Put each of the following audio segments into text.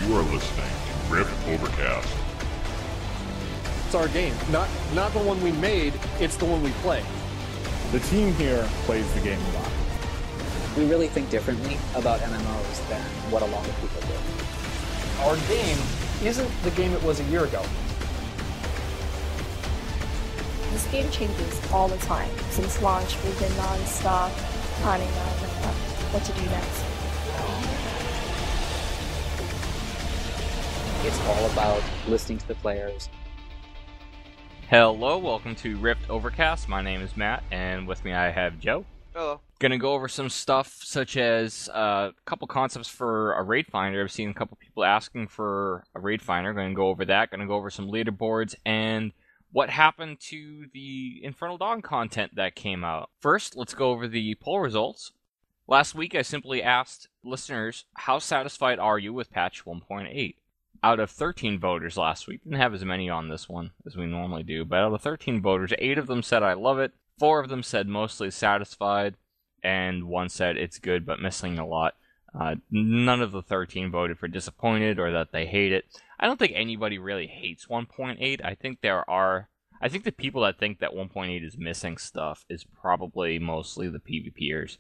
You are listening to Rift Overcast. It's our game. Not the one we made, it's the one we play. The team here plays the game a lot. We really think differently about MMOs than what a lot of people do. Our game isn't the game it was a year ago. This game changes all the time. Since launch, we've been non-stop planning on what to do next. It's all about listening to the players. Hello, welcome to Rift Overcast. My name is Matt, and with me I have Joe. Hello. Gonna go over some stuff such as a couple concepts for a raid finder. I've seen a couple people asking for a raid finder. Gonna go over that. Gonna go over some leaderboards and what happened to the Infernal Dawn content that came out. First, let's go over the poll results. Last week I simply asked listeners, how satisfied are you with patch 1.8? Out of 13 voters last week, didn't have as many on this one as we normally do, but out of 13 voters, 8 of them said I love it, 4 of them said mostly satisfied, and 1 said it's good but missing a lot. None of the 13 voted for disappointed or that they hate it. I don't think anybody really hates 1.8. I think the people that think that 1.8 is missing stuff is probably mostly the PvPers.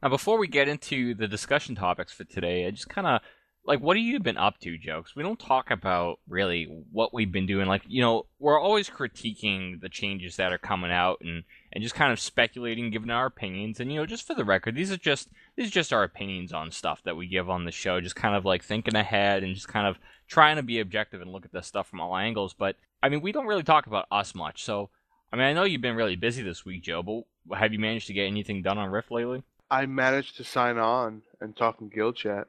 Now, before we get into the discussion topics for today, I just kind of, what have you been up to, Joe? 'Cause we don't talk about, really, what we've been doing. We're always critiquing the changes that are coming out and just kind of speculating, giving our opinions. And, just for the record, these are just our opinions on stuff that we give on the show. Just kind of, thinking ahead and just kind of trying to be objective and look at this stuff from all angles. But, we don't really talk about us much. So, I know you've been really busy this week, Joe, but have you managed to get anything done on Rift lately? I managed to sign on and talk in guild chat.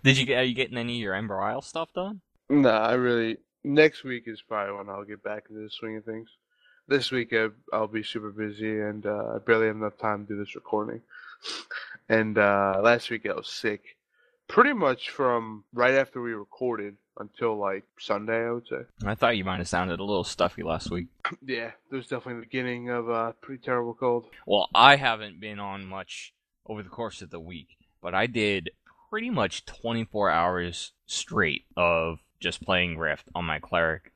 Are you getting any of your Ember Isle stuff done? Nah, next week is probably when I'll get back into the swing of things. This week I'll be super busy and I barely have enough time to do this recording. And last week I was sick. Pretty much from right after we recorded until Sunday, I would say. I thought you might have sounded a little stuffy last week. Yeah, there was definitely the beginning of a pretty terrible cold. Well, I haven't been on much over the course of the week, but I did pretty much 24 hours straight of just playing Rift on my cleric.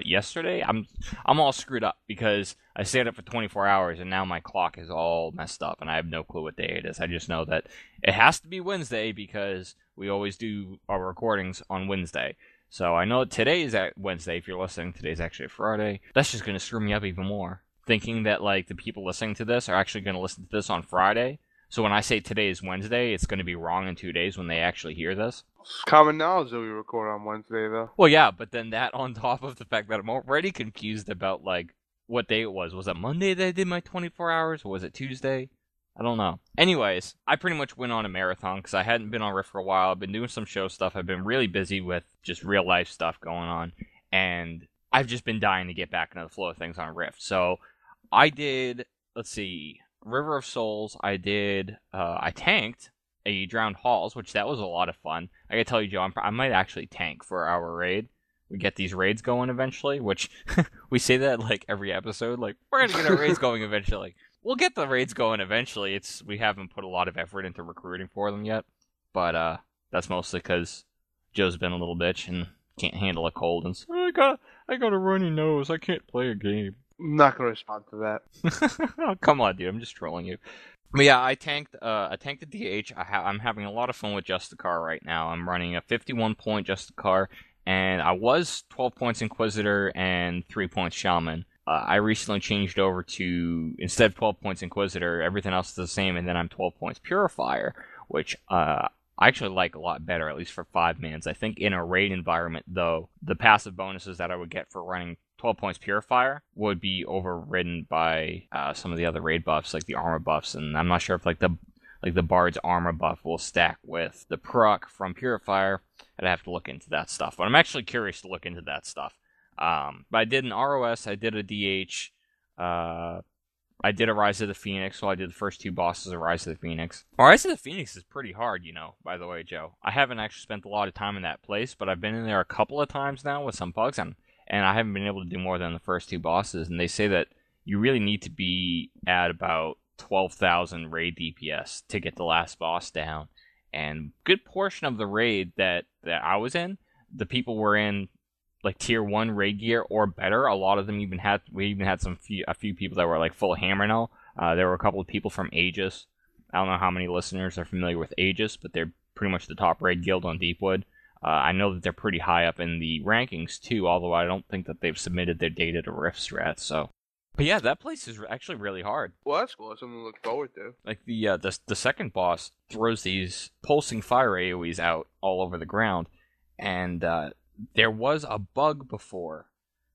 Yesterday? I'm all screwed up because I stayed up for 24 hours and now my clock is all messed up and I have no clue what day it is. I just know that it has to be Wednesday because we always do our recordings on Wednesday. So I know today is Wednesday. If you're listening, today's actually Friday. That's just going to screw me up even more. Thinking that the people listening to this are actually going to listen to this on Friday. So when I say today is Wednesday, it's going to be wrong in 2 days when they actually hear this. It's common knowledge that we record on Wednesday, though. Well, yeah, but then that on top of the fact that I'm already confused about, what day it was. Was it Monday that I did my 24 hours, or was it Tuesday? I don't know. Anyways, I pretty much went on a marathon because I hadn't been on Rift for a while. I've been doing some show stuff. I've been really busy with just real-life stuff going on, and I've just been dying to get back into the flow of things on Rift. So I did, River of Souls. I tanked a Drowned Halls, which that was a lot of fun. I gotta tell you, Joe, I might actually tank for our raid. We get these raids going eventually, which we say that every episode. We're gonna get our raids going eventually. We'll get the raids going eventually. We haven't put a lot of effort into recruiting for them yet, but that's mostly because Joe's been a little bitch and can't handle a cold and says, I got a runny nose. I can't play a game. I'm not going to respond to that. Oh, come on, dude. I'm just trolling you. But yeah, I tanked the DH. I'm having a lot of fun with Justicar right now. I'm running a 51-point Justicar, and I was 12 points Inquisitor and 3 points Shaman. I recently changed over to, instead of 12 points Inquisitor, everything else is the same, and then I'm 12 points Purifier, which I actually like a lot better, at least for 5-mans. I think in a raid environment, though, the passive bonuses that I would get for running 12 points Purifier would be overridden by some of the other raid buffs, like the armor buffs, and I'm not sure if the Bard's armor buff will stack with the proc from Purifier. I'd have to look into that stuff, but I'm actually curious to look into that stuff. But I did an ROS, I did a DH, I did a Rise of the Phoenix, so I did the first 2 bosses of Rise of the Phoenix. Rise of the Phoenix is pretty hard, by the way, Joe. I haven't actually spent a lot of time in that place, but I've been in there a couple of times now with some bugs, and I haven't been able to do more than the first 2 bosses, and they say that you really need to be at about 12,000 raid DPS to get the last boss down, and good portion of the raid that I was in, the people were in like tier 1 raid gear or better. A lot of them even had a few people that were like full hammer now. There were a couple of people from Aegis. I don't know how many listeners are familiar with Aegis, but they're pretty much the top raid guild on Deepwood. I know that they're pretty high up in the rankings too, although I don't think that they've submitted their data to Rift Strat. So, but yeah, that place is actually really hard. Well, that's cool. That's something to look forward to. Like the second boss throws these pulsing fire AoEs out all over the ground, and there was a bug before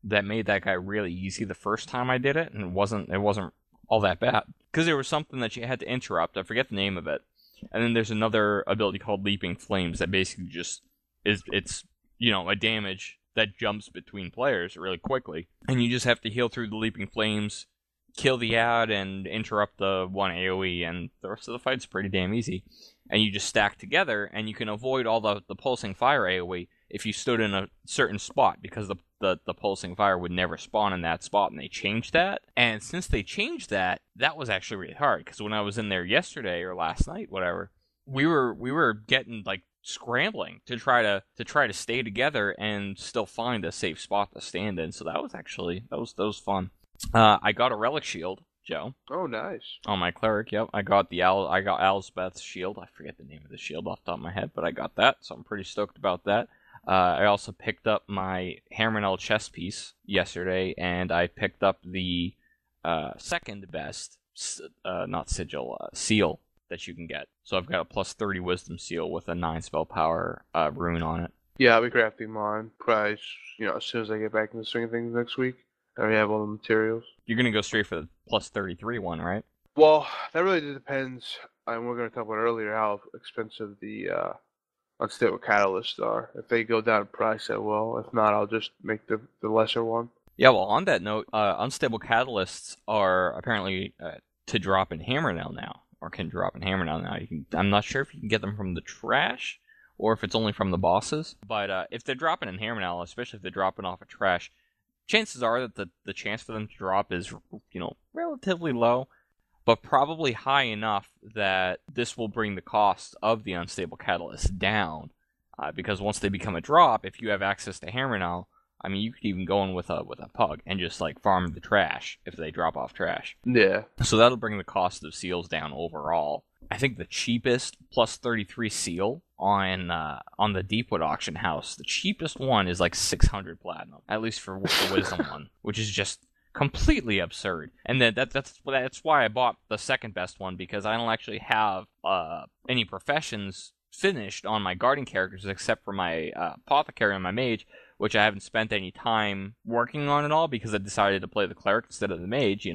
that made that guy really easy the first time I did it, and it wasn't all that bad because there was something that you had to interrupt. I forget the name of it, and then there's another ability called Leaping Flames that basically just it's a damage that jumps between players really quickly, and you just have to heal through the Leaping Flames, kill the ad, and interrupt the one AoE, and the rest of the fight's pretty damn easy. And you just stack together, and you can avoid all the pulsing fire AoE if you stood in a certain spot, because the pulsing fire would never spawn in that spot, and they changed that. And since they changed that, that was actually really hard, because when I was in there yesterday or last night, whatever, we were getting like scrambling to try to stay together and still find a safe spot to stand in. So that was fun. I got a relic shield, Joe. Oh, nice. On my cleric, yep. I got Alsbeth's shield. I forget the name of the shield off the top of my head, but I got that, so I'm pretty stoked about that. I also picked up my Hammerknell chest piece yesterday, and I picked up the second best, not sigil, seal that you can get. So I've got a plus 30 wisdom seal with a 9 spell power rune on it. Yeah, I'll be crafting mine probably, as soon as I get back in the swing of things next week. I already have all the materials. You're going to go straight for the plus 33 one, right? Well, that really depends, and we're going to talk about earlier how expensive the unstable catalysts are. If they go down in price, I will. If not, I'll just make the lesser one. Yeah, well, on that note, unstable catalysts are apparently to drop in Hammerknell now, or can drop in Hammerknell now. I'm not sure if you can get them from the trash, or if it's only from the bosses. But if they're dropping in Hammerknell, especially if they're dropping off of trash, chances are that the chance for them to drop is, relatively low, but probably high enough that this will bring the cost of the unstable catalyst down. Because once they become a drop, if you have access to Hammerknell, I mean, you could even go in with a pug and just like farm the trash if they drop off trash. Yeah. So that'll bring the cost of seals down overall. I think the cheapest plus 33 seal on the Deepwood auction house, the cheapest one is like 600 platinum, at least for the wisdom one, which is just completely absurd. And then that's why I bought the second best one, because I don't actually have any professions finished on my guardian characters except for my apothecary and my mage, which I haven't spent any time working on at all because I decided to play the cleric instead of the mage,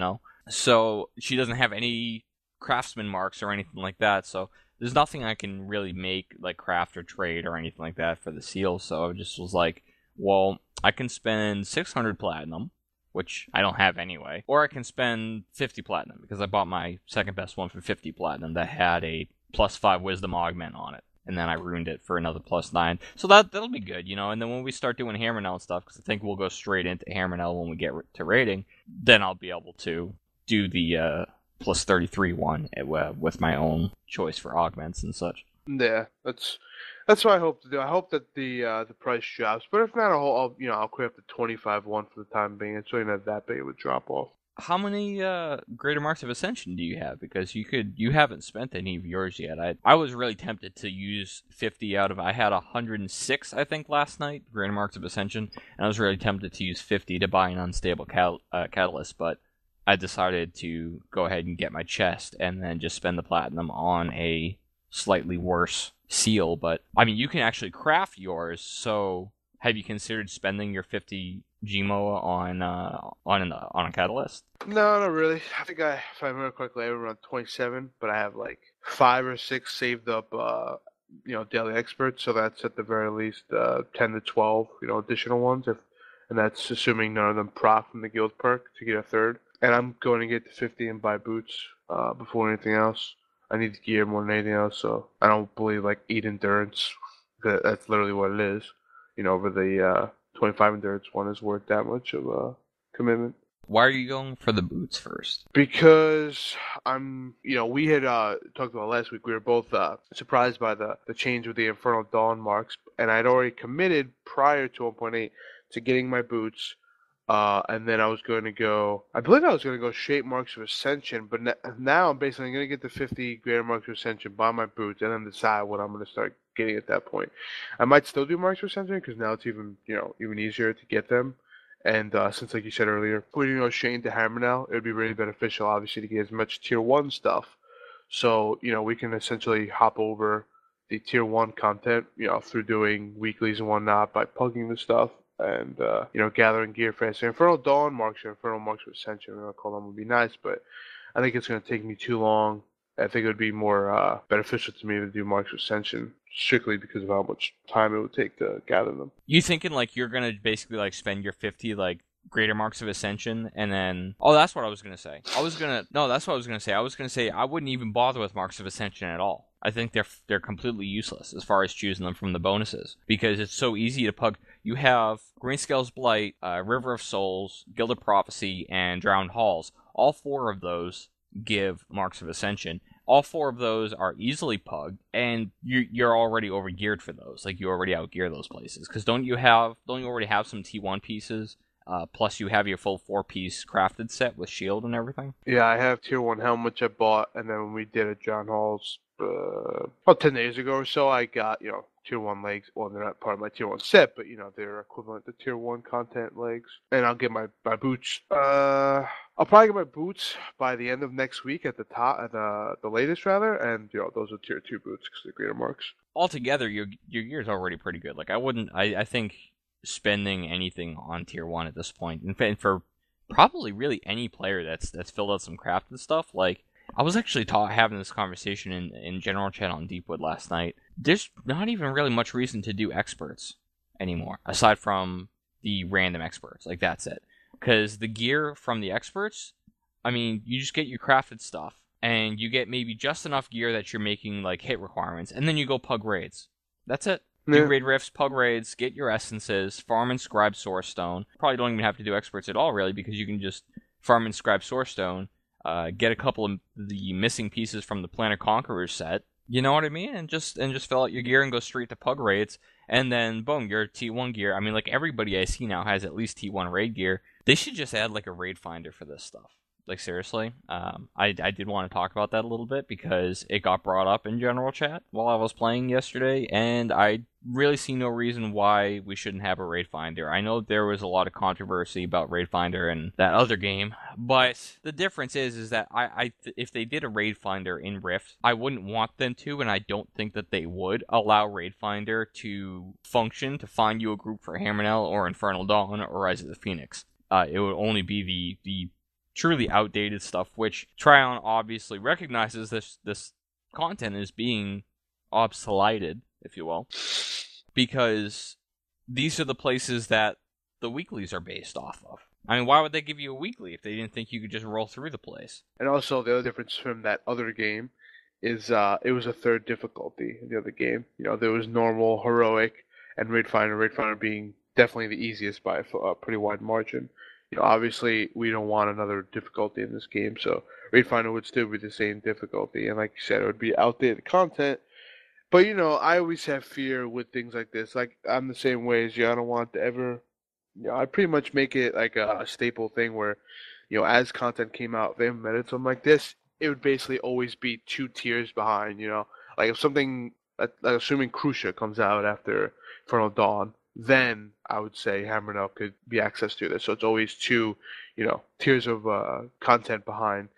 So she doesn't have any craftsman marks or anything like that, so there's nothing I can really make, like craft or trade or anything like that for the seal. So I just was like, well, I can spend 600 platinum, which I don't have anyway, or I can spend 50 platinum, because I bought my second best one for 50 platinum that had a plus 5 wisdom augment on it, and then I ruined it for another plus 9. So that'll be good, and then when we start doing Hammerknell and stuff, because I think we'll go straight into Hammerknell when we get to raiding, then I'll be able to do the plus 33 one with my own choice for augments and such. Yeah, that's what I hope to do. I hope that the price drops, but if not, I'll quit up the 25 one for the time being. It's really not that big of a drop off. How many Greater Marks of Ascension do you have? Because you haven't spent any of yours yet. I was really tempted to use 50 out of. I had 106, I think, last night, Greater Marks of Ascension, and I was really tempted to use 50 to buy an unstable catalyst, but I decided to go ahead and get my chest and then just spend the platinum on a slightly worse seal. But I mean, you can actually craft yours. So have you considered spending your 50 Gmo on a catalyst? No, not really. I think if I remember correctly, I have around 27, but I have like 5 or 6 saved up, daily experts. So that's at the very least 10 to 12, additional ones. And that's assuming none of them proc from the guild perk to get a third. And I'm going to get to 50 and buy boots before anything else. I need the gear more than anything else, so I don't believe like 8 endurance. That's literally what it is. Over the 25 endurance one is worth that much of a commitment. Why are you going for the boots first? Because we had talked about last week. We were both surprised by the change with the Infernal Dawn marks, and I'd already committed prior to 1.8 to getting my boots. And then I was going to go. I believe I was going to go straight marks of Ascension, but now I'm basically going to get the 50 greater marks of Ascension, buy my boots, and then decide what I'm going to start getting at that point. I might still do marks of Ascension because now it's even easier to get them. And since, like you said earlier, when you go straight into Hammer now, it would be really beneficial, obviously, to get as much Tier 1 stuff. So, we can essentially hop over the Tier 1 content, through doing weeklies and whatnot by pugging the stuff and, gathering gear faster. Infernal Dawn marks or Infernal marks of Ascension, I call them, would be nice, but I think it's going to take me too long. I think it would be more beneficial to me to do marks of Ascension strictly because of how much time it would take to gather them. You thinking like you're gonna basically like spend your 50 like greater marks of Ascension and then that's what I was gonna say. That's what I was gonna say. I was gonna say I wouldn't even bother with marks of Ascension at all. I think they're completely useless as far as choosing them from the bonuses because it's so easy to pug. You have Greenscale's Blight, River of Souls, Guild of Prophecy, and Drowned Halls. All 4 of those give marks of Ascension. All 4 of those are easily pugged, and you're already overgeared for those. Like, you already outgear those places. Because don't you already have some T1 pieces? Plus, you have your full 4-piece crafted set with shield and everything? Yeah, I have Tier 1 helm, which I bought, and then when we did at John Hall's about 10 days ago or so, I got, Tier 1 legs. Well, they're not part of my Tier 1 set, but, they're equivalent to Tier 1 content legs. And I'll get my boots. I'll probably get my boots by the end of next week at the top, at the latest rather, and those are Tier 2 boots because they're greater marks. Altogether, your gear is already pretty good. Like I think spending anything on Tier 1 at this point, and for probably really any player that's filled out some crafted stuff, like I was actually having this conversation in general chat on Deepwood last night. There's not even really much reason to do experts anymore, aside from the random experts. Like, that's it. Because the gear from the experts, I mean, you just get your crafted stuff, and you get maybe just enough gear that you're making, like, hit requirements, and then you go pug raids. That's it. Do raid rifts, pug raids, get your essences, farm and scribe sourcestone. Probably don't even have to do experts at all, really, because you can just farm and scribe sourcestone, get a couple of the missing pieces from the Planet Conquerors set, you know what I mean? And just fill out your gear and go straight to pug raids, and then boom, your T1 gear. I mean, like, everybody I see now has at least T1 raid gear. They should just add like a raid finder for this stuff. Like, seriously. I did want to talk about that a little bit because it got brought up in general chat while I was playing yesterday, and I really see no reason why we shouldn't have a raid finder. I know there was a lot of controversy about raid finder in that other game, but the difference is that if they did a raid finder in Rift, I wouldn't want them to, and I don't think that they would allow raid finder to function to find you a group for Hammerknell or Infernal Dawn or Rise of the Phoenix. It would only be the truly outdated stuff, which Tryon obviously recognizes this content is being obsoleted, if you will, because these are the places that the weeklies are based off of. I mean, why would they give you a weekly if they didn't think you could just roll through the place? And also, the other difference from that other game is it was a third difficulty in the other game. There was normal, heroic, and raid finder. Raid finder being definitely the easiest by a pretty wide margin. Obviously, we don't want another difficulty in this game, so Raid Finder would still be the same difficulty, and like you said, it would be outdated content. But, I always have fear with things like this. Like, I'm the same way as you. I don't want to ever, I pretty much make it like a staple thing where, as content came out, they implemented something like this, it would basically always be 2 tiers behind, Like, if something, like assuming Crucia comes out after Infernal Dawn, then I would say Hammerknell could be access to this. So it's always 2, tiers of content behind.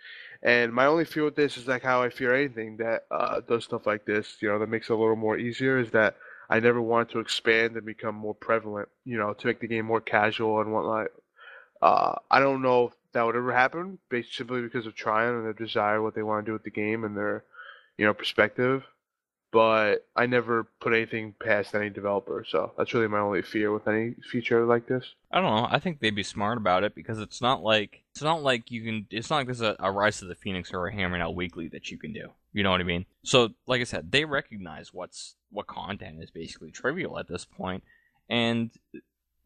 And my only fear with this is like how I fear anything that does stuff like this, that makes it a little more easier, is that I never want it to expand and become more prevalent, to make the game more casual and whatnot. I don't know if that would ever happen, based simply because of Tryon and their desire, what they want to do with the game and their, perspective. But I never put anything past any developer, so that's really my only fear with any feature like this. I don't know. I think they'd be smart about it because it's not like there's a Rise of the Phoenix or a Hammerknell weekly that you can do. You know what I mean? So, like I said, they recognize what content is basically trivial at this point, and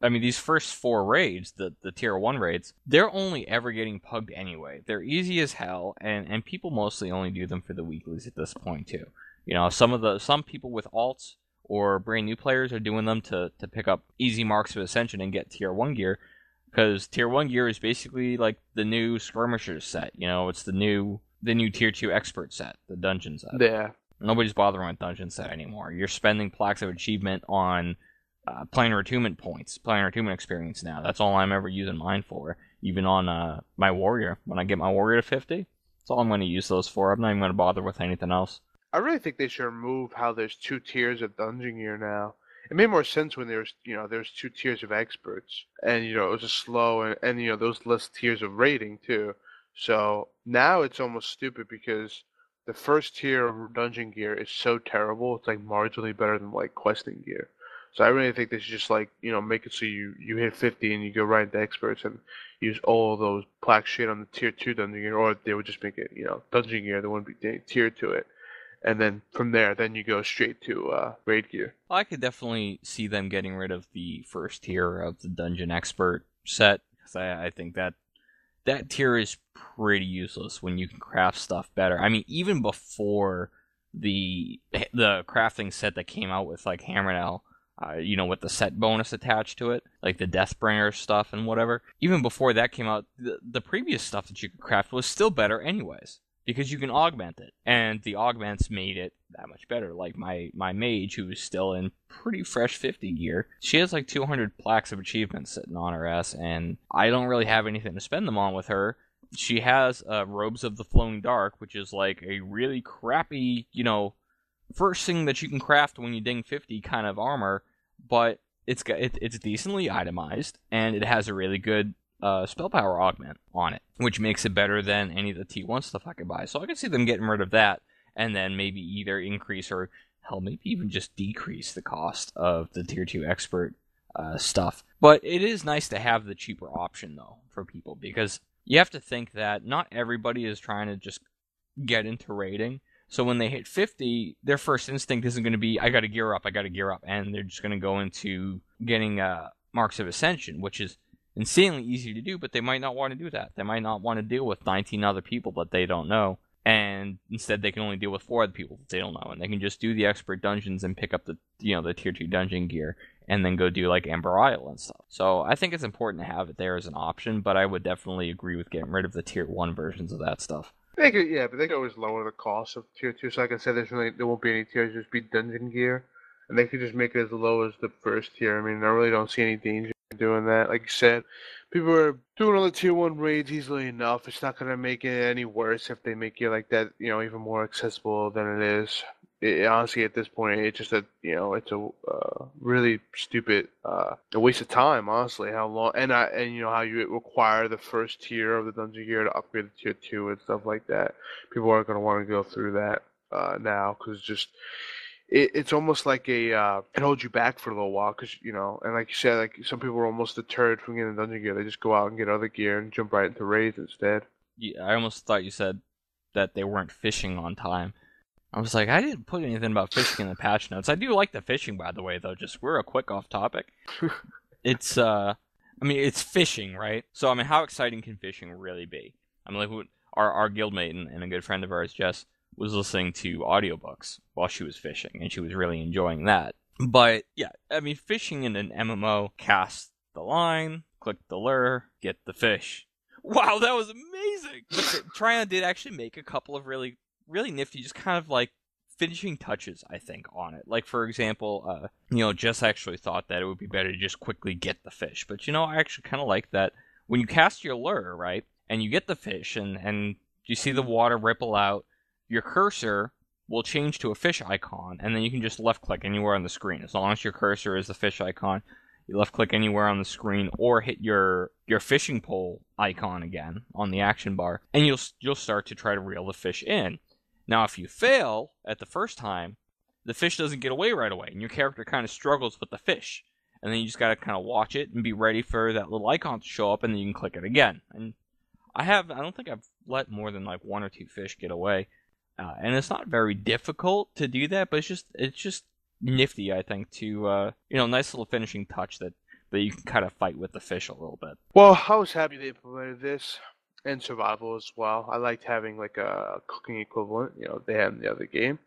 I mean, these first 4 raids, the tier 1 raids, they're only ever getting pugged anyway. They're easy as hell, and people mostly only do them for the weeklies at this point too. You know, some people with alts or brand new players are doing them to pick up easy marks of ascension and get tier 1 gear, because tier 1 gear is basically like the new skirmishers set. You know, it's the new tier 2 expert set, the dungeon set. Yeah. Nobody's bothering with dungeon set anymore. You're spending plaques of achievement on planar attunement points, planar attunement experience now. That's all I'm ever using mine for. Even on my warrior. When I get my warrior to 50, that's all I'm going to use those for. I'm not even going to bother with anything else. I really think they should remove how there's 2 tiers of dungeon gear now. It made more sense when there's 2 tiers of experts, and it was a slow and those less tiers of rating too. So now it's almost stupid because the first tier of dungeon gear is so terrible. It's like marginally better than like questing gear. So I really think they should just make it so you hit 50 and you go right into experts and use all of those plaque shit on the tier 2 dungeon gear, or they would just make it dungeon gear. There wouldn't be tiered to it. And then from there, then you go straight to raid gear. I could definitely see them getting rid of the first tier of the dungeon expert set, because I think that tier is pretty useless when you can craft stuff better. I mean, even before the crafting set that came out with like Hammerell, with the set bonus attached to it, like the Deathbringer stuff and whatever. Even before that came out, the previous stuff that you could craft was still better anyways, because you can augment it, and the augments made it that much better. Like my mage, who is still in pretty fresh 50 gear, she has like 200 plaques of achievements sitting on her ass, and I don't really have anything to spend them on with her. She has Robes of the Flowing Dark, which is like a really crappy, first thing that you can craft when you ding 50 kind of armor, but it's decently itemized, and it has a really good spell power augment on it, which makes it better than any of the T1 stuff I could buy. So I can see them getting rid of that, and then maybe either increase or, hell, maybe even just decrease the cost of the tier 2 expert stuff. But it is nice to have the cheaper option, though, for people, because you have to think that not everybody is trying to just get into raiding. So when they hit 50, their first instinct isn't going to be, I gotta gear up, and they're just going to go into getting Marks of Ascension, which is insanely easy to do, but they might not want to do that. They might not want to deal with 19 other people that they don't know, and instead they can only deal with 4 other people that they don't know, and they can just do the expert dungeons and pick up the the tier 2 dungeon gear, and then go do like Amber Isle and stuff. So I think it's important to have it there as an option, but I would definitely agree with getting rid of the tier 1 versions of that stuff. But they could always lower the cost of tier 2. So like I said, there won't be any tiers, just be dungeon gear, and they could just make it as low as the first tier. I mean, I really don't see any danger in doing that. Like you said, people are doing all the tier 1 raids easily enough. It's not gonna make it any worse if they make it like that, even more accessible than it is. Honestly, at this point, it's just it's a really stupid a waste of time. Honestly, how long and how you require the first tier of the dungeon gear to upgrade to tier 2 and stuff like that. People aren't going to want to go through that now, because it's almost like it holds you back for a little while, because and like you said, like some people are almost deterred from getting dungeon gear. They just go out and get other gear and jump right into raids instead. Yeah, I almost thought you said that they weren't fishing on time. I was like, I didn't put anything about fishing in the patch notes. I do like the fishing, by the way, though. Just we're a quick off topic. It's it's fishing, right? So how exciting can fishing really be? Like our guildmate and a good friend of ours, Jess, was listening to audiobooks while she was fishing, and she was really enjoying that. But yeah, fishing in an MMO: cast the line, click the lure, get the fish. Wow, that was amazing! But Tryon did actually make a couple of really nifty, just kind of like finishing touches, I think, on it. Like, for example, Jess actually thought that it would be better to just quickly get the fish. But, I actually kind of like that when you cast your lure, right, and you get the fish, and you see the water ripple out, your cursor will change to a fish icon, and then you can just left-click anywhere on the screen. As long as your cursor is the fish icon, you left-click anywhere on the screen, or hit your fishing pole icon again on the action bar, and you'll start to try to reel the fish in. Now, if you fail at the first time, the fish doesn't get away right away, and your character kind of struggles with the fish. And then you just got to kind of watch it and be ready for that little icon to show up, and then you can click it again. And I don't think I've let more than like 1 or 2 fish get away. And it's not very difficult to do that, but it's just nifty, I think, to, nice little finishing touch that but you can kind of fight with the fish a little bit. Well, I was happy they implemented this and survival as well. I liked having like a cooking equivalent, they had in the other game.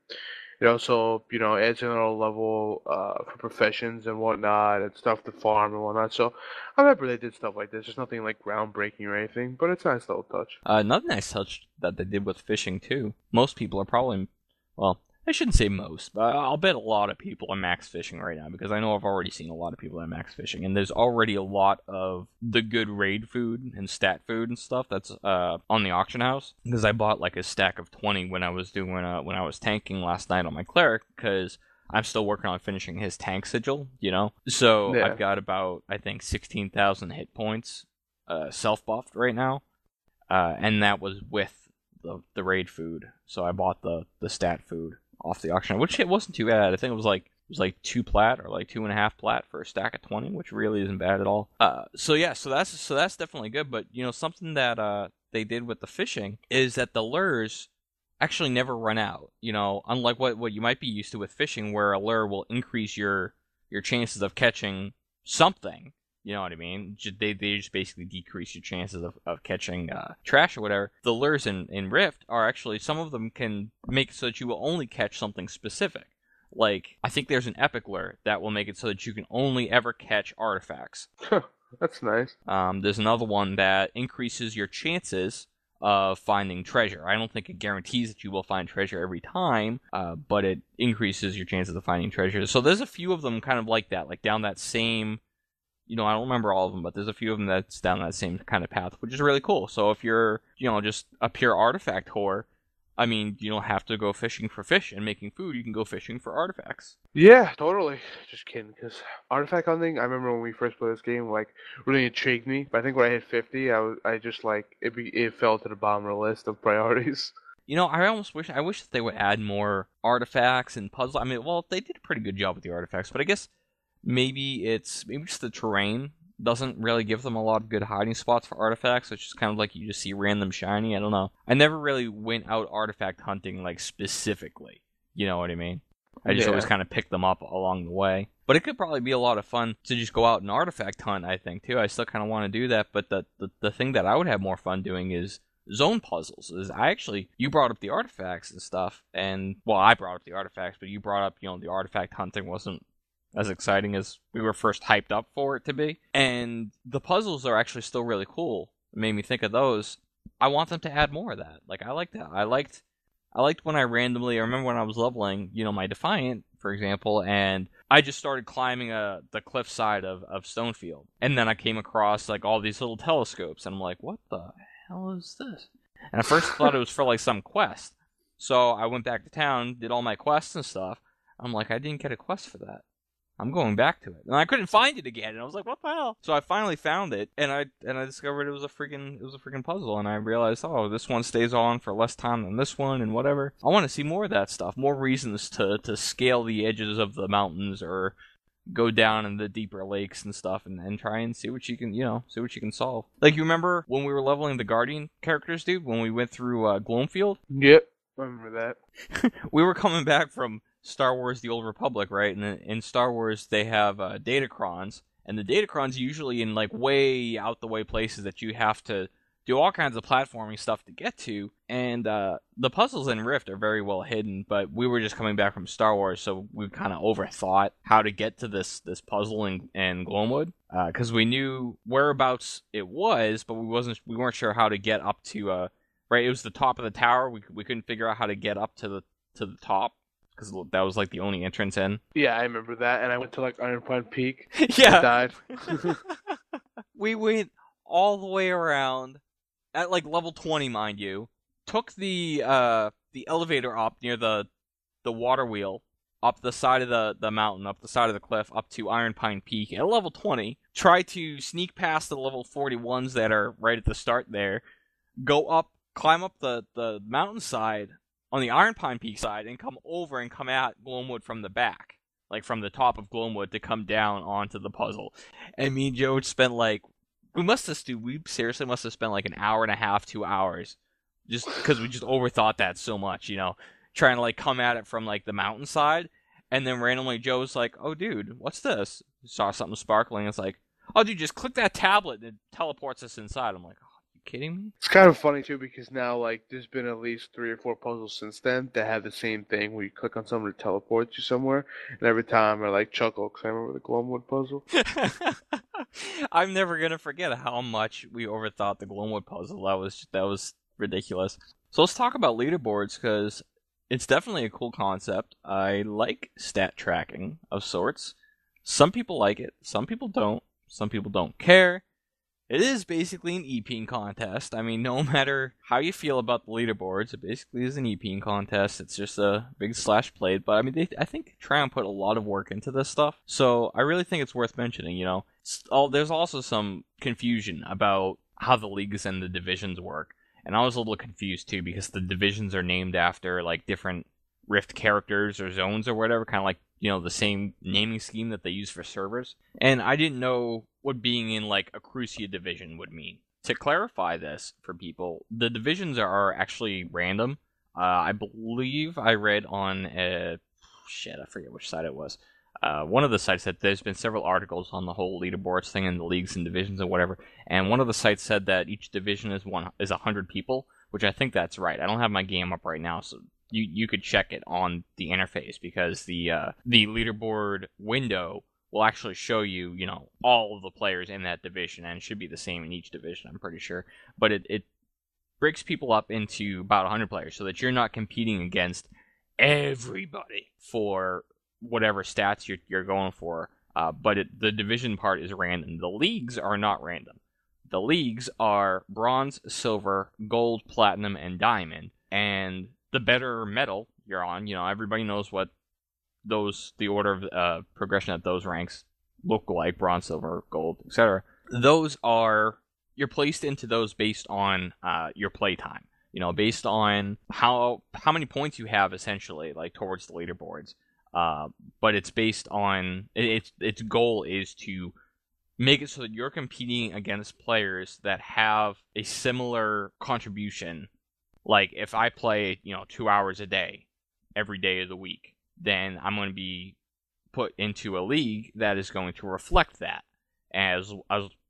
It also, adds another level for professions and whatnot and stuff to farm and whatnot. So I'm happy they did stuff like this. There's nothing like groundbreaking or anything, but it's a nice little touch. Another nice touch that they did with fishing too. Most people are probably, well, I shouldn't say most, but I'll bet a lot of people are max fishing right now because I know I've already seen a lot of people that are max fishing, and there's already a lot of the good raid food and stat food and stuff that's on the auction house. Because I bought like a stack of 20 when I was tanking last night on my cleric because I'm still working on finishing his tank sigil, So Yeah. I've got about I think 16,000 hit points self buffed right now, and that was with the raid food. So I bought the stat food off the auction, which it wasn't too bad. I think it was like 2 plat or like 2.5 plat for a stack of 20, which really isn't bad at all. So that's definitely good. But something that they did with the fishing is that the lures actually never run out. Unlike what you might be used to with fishing, where a lure will increase your chances of catching something. You know what I mean? They just basically decrease your chances of catching trash or whatever. The lures in Rift are actually, some of them can make it so that you will only catch something specific. Like, I think there's an epic lure that will make it so that you can only ever catch artifacts. That's nice. There's another one that increases your chances of finding treasure. I don't think it guarantees that you will find treasure every time, but it increases your chances of finding treasure. So there's a few of them kind of like that, like down that same... I don't remember all of them, but there's a few of them that's down that same kind of path, which is really cool. So if you're, just a pure artifact whore, I mean, you don't have to go fishing for fish and making food. You can go fishing for artifacts. Yeah, totally. Just kidding, because artifact hunting, I remember when we first played this game, like, really intrigued me. But I think when I hit 50, I just, like, it fell to the bottom of the list of priorities. I wish that they would add more artifacts and puzzles. I mean, well, they did a pretty good job with the artifacts, but I guess maybe just the terrain doesn't really give them a lot of good hiding spots for artifacts, which is kind of like you just see random shiny. I don't know. I never really went out artifact hunting, like, specifically. You know what I mean? I just always kind of picked them up along the way. But it could probably be a lot of fun to just go out and artifact hunt, I think, too. I still kind of want to do that, but the thing that I would have more fun doing is zone puzzles. You brought up the artifacts and stuff, and, well, I brought up the artifacts, but you brought up, the artifact hunting wasn't as exciting as we were first hyped up for it to be. And the puzzles are actually still really cool. It made me think of those. I want them to add more of that. Like, I like that. I liked when I remember when I was leveling, my Defiant, for example, and I just started climbing the cliffside of Stonefield. And then I came across, like, all these little telescopes, and I'm like, what the hell is this? And at first I thought it was for, like, some quest. So I went back to town, did all my quests and stuff. I'm like, I didn't get a quest for that. I'm going back to it. And I couldn't find it again. And I was like, what the hell? So I finally found it, and I discovered it was a freaking puzzle, and I realized, oh, this one stays on for less time than this one and whatever. I want to see more of that stuff. More reasons to scale the edges of the mountains or go down in the deeper lakes and stuff and try and see what you can solve. Like, you remember when we were leveling the Guardian characters, dude, when we went through Gloamfield? Yep, I remember that. We were coming back from Star Wars The Old Republic, right? And in Star Wars, they have datacrons, and the datacrons usually in, like, way out the way places that you have to do all kinds of platforming stuff to get to, and the puzzles in Rift are very well hidden, but we were just coming back from Star Wars, so we kind of overthought how to get to this puzzle in Gloamwood, because we knew whereabouts it was, but we weren't sure how to get up to, right, it was the top of the tower. We couldn't figure out how to get up to the top, because that was, like, the only entrance in. Yeah, I remember that, and I went to, like, Iron Point Peak. Yeah. I died. We went all the way around, at, like, level 20, mind you, took the elevator up near the water wheel, up the side of the mountain, up the side of the cliff, up to Iron Pine Peak at level 20, try to sneak past the level 41s that are right at the start there, go up, climb up the mountainside, on the Iron Pine Peak side, and come over and come at Gloamwood from the back. Like, from the top of Gloamwood to come down onto the puzzle. And me and Joe spent, like, we seriously must have spent, like, an hour and a half, 2 hours. Just because we just overthought that so much, trying to, like, come at it from, like, the mountainside. And then randomly Joe's like, oh, dude, what's this? Saw something sparkling. It's like, oh, dude, just click that tablet and it teleports us inside. I'm like, oh, are you kidding me? It's kind of funny too because now like there's been at least 3 or 4 puzzles since then that have the same thing where you click on someone to teleport you somewhere, and every time I like chuckle because I remember the Gloomwood puzzle. I'm never gonna forget how much we overthought the Gloomwood puzzle. That was ridiculous. So let's talk about leaderboards because it's definitely a cool concept. I like stat tracking of sorts. Some people like it, some people don't. Some people don't care. It is basically an EP contest. I mean, no matter how you feel about the leaderboards, it basically is an EP contest. It's just a big slash played. But I mean, I think they try and put a lot of work into this stuff. So I really think it's worth mentioning. You know, there's also some confusion about how the leagues and the divisions work. And I was a little confused too because the divisions are named after like different Rift characters or zones or whatever, kind of like, you know, the same naming scheme that they use for servers. And I didn't know what being in like a Crucia division would mean. To clarify this for people, the divisions are actually random. I believe I read on I forget which site it was. One of the sites said there's been several articles on the whole leaderboards thing and the leagues and divisions and whatever. And one of the sites said that each division is 100 people, which I think that's right. I don't have my game up right now, so you could check it on the interface because the leaderboard window will actually show you, you know, all of the players in that division, and it should be the same in each division, I'm pretty sure. But it breaks people up into about 100 players so that you're not competing against everybody for whatever stats you're going for. But the division part is random. The leagues are not random. The leagues are bronze, silver, gold, platinum, and diamond, and the better medal you're on, you know, everybody knows what the order of progression at those ranks look like: bronze, silver, gold, etc. You're placed into those based on your play time. You know, based on how many points you have essentially, like towards the leaderboards. But it's based on its goal is to make it so that you're competing against players that have a similar contribution. Like, if I play, you know, 2 hours a day, every day of the week, then I'm going to be put into a league that is going to reflect that, as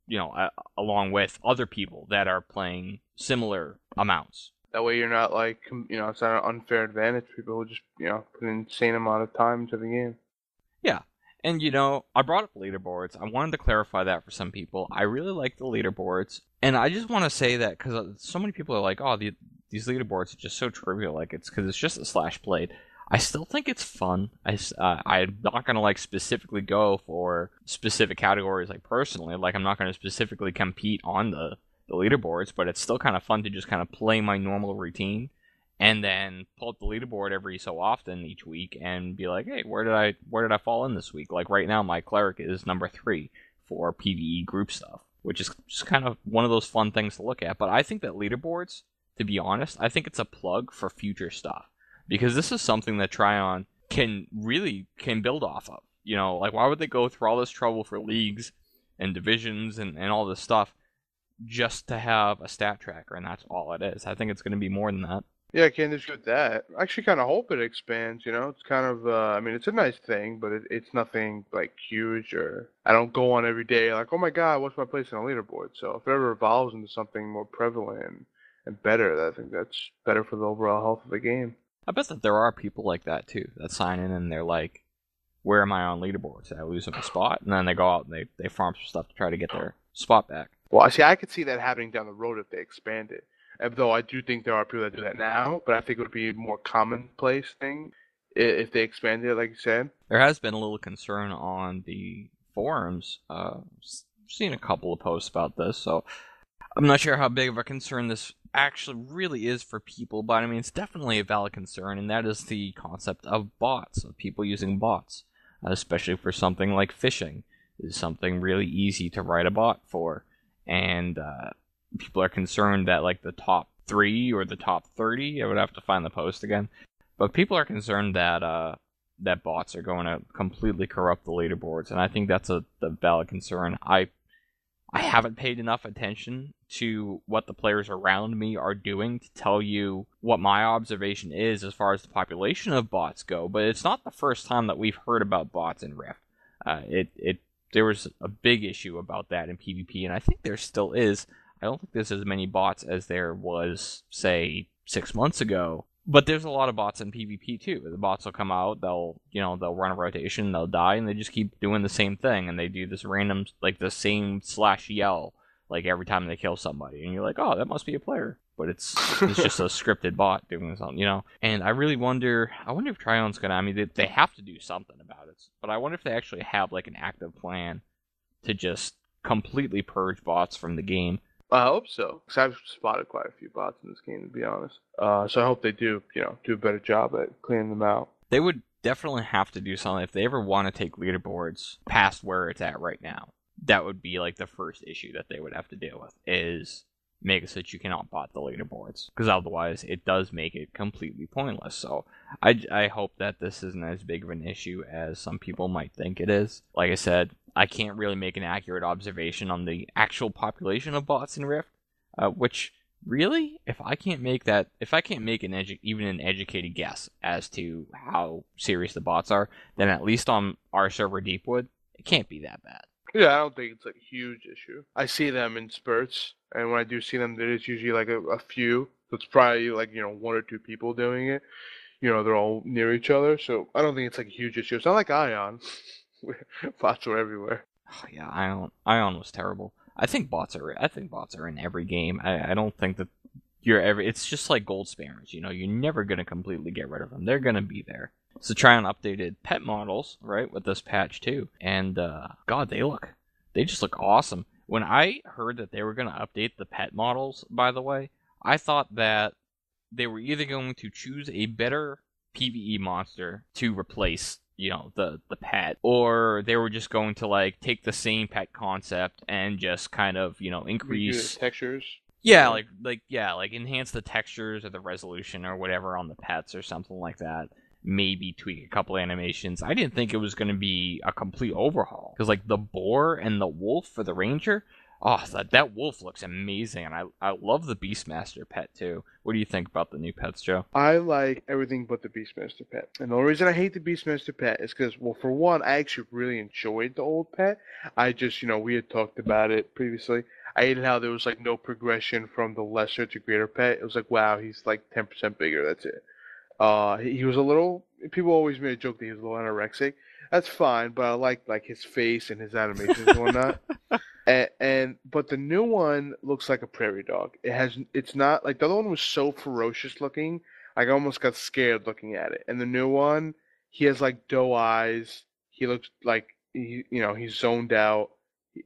you know, along with other people that are playing similar amounts. That way you're not like, you know, it's not an unfair advantage. People who just, you know, put an insane amount of time into the game. Yeah. And, you know, I brought up leaderboards. I wanted to clarify that for some people. I really like the leaderboards. And I just want to say that because so many people are like, oh, these leaderboards are just so trivial. Like, it's because it's just a slash played. I still think it's fun. I'm not going to, like, specifically go for specific categories, like, personally. Like, I'm not going to specifically compete on the leaderboards, but it's still kind of fun to just kind of play my normal routine and then pull up the leaderboard every so often each week and be like, hey, where did I fall in this week? Like, right now, my cleric is number 3 for PvE group stuff, which is just kind of one of those fun things to look at. But I think that leaderboards, to be honest, I think it's a plug for future stuff. Because this is something that Tryon can build off of. You know, like, why would they go through all this trouble for leagues and divisions and all this stuff just to have a stat tracker, and that's all it is? I think it's going to be more than that. Yeah, I can't disagree with that. I actually kind of hope it expands, you know? It's kind of, I mean, it's a nice thing, but it's nothing, like, huge, or I don't go on every day like, oh my god, what's my place on a leaderboard? So if it ever evolves into something more prevalent and better, I think that's better for the overall health of the game. I bet that there are people like that, too, that sign in and they're like, where am I on leaderboards? Did I lose a spot? And then they go out and they farm some stuff to try to get their spot back. Well, see, I could see that happening down the road if they expand it. Though I do think there are people that do that now, but I think it would be a more commonplace thing if they expanded it, like you said. There has been a little concern on the forums. Seen a couple of posts about this, so I'm not sure how big of a concern this actually really is for people, but I mean, it's definitely a valid concern, and that is the concept of bots, of people using bots, especially for something like fishing. Is something really easy to write a bot for, and people are concerned that, like, the top 3 or the top 30, I would have to find the post again, but people are concerned that that bots are going to completely corrupt the leaderboards, and I think that's a valid concern. I haven't paid enough attention to what the players around me are doing to tell you what my observation is as far as the population of bots go, but it's not the first time that we've heard about bots in Rift. there was a big issue about that in PvP, and I think there still is. I don't think there's as many bots as there was, say, 6 months ago. But there's a lot of bots in PvP too. The bots will come out, they'll run a rotation, they'll die, and they just keep doing the same thing, and they do this random, like, the same /yell, like, every time they kill somebody, and you're like, oh, that must be a player. But it's just a scripted bot doing something, And I really wonder if Trion's gonna, I mean, they have to do something about it, but I wonder if they actually have, like, an active plan to just completely purge bots from the game. I hope so, because I've spotted quite a few bots in this game, to be honest. So I hope they do a better job at cleaning them out. They would definitely have to do something if they ever want to take leaderboards past where it's at right now. That would be like the first issue that they would have to deal with, is make it so that you cannot bot the leaderboards, because otherwise it does make it completely pointless. So I hope that this isn't as big of an issue as some people might think it is. Like I said, I can't really make an accurate observation on the actual population of bots in Rift, which really, if I can't make even an educated guess as to how serious the bots are, then at least on our server Deepwood, it can't be that bad. Yeah, I don't think it's like a huge issue. I see them in spurts, and when I do see them, there's usually like a few. So it's probably like, one or two people doing it. They're all near each other, so I don't think it's like a huge issue. It's not like Ion. Bots were everywhere. Oh, yeah, Ion was terrible. I think bots are in every game. I don't think that it's just like gold spammers, you're never gonna completely get rid of them. They're gonna be there. So Tryon updated pet models, right, with this patch too. And God, they just look awesome. When I heard that they were gonna update the pet models, by the way, I thought that they were either going to choose a better PvE monster to replace the pet, or they were just going to like take the same pet concept and just kind of increase textures. Yeah, like enhance the textures or the resolution or whatever on the pets or something like that. Maybe tweak a couple animations. I didn't think it was going to be a complete overhaul, because like the boar and the wolf for the ranger, oh, that wolf looks amazing, and I love the Beastmaster pet too. What do you think about the new pets, Joe? I like everything but the Beastmaster pet. And the only reason I hate the Beastmaster pet is because, well, for one, I actually really enjoyed the old pet. I just, we had talked about it previously. I hated how there was like no progression from the lesser to greater pet. It was like, wow, he's like 10% bigger, that's it. He was a little, people always made a joke that he was a little anorexic. That's fine, but I like his face and his animations and whatnot. But the new one looks like a prairie dog. It's not like the other one was so ferocious looking. Like I almost got scared looking at it. And the new one, he has like doe eyes. He looks like he's zoned out.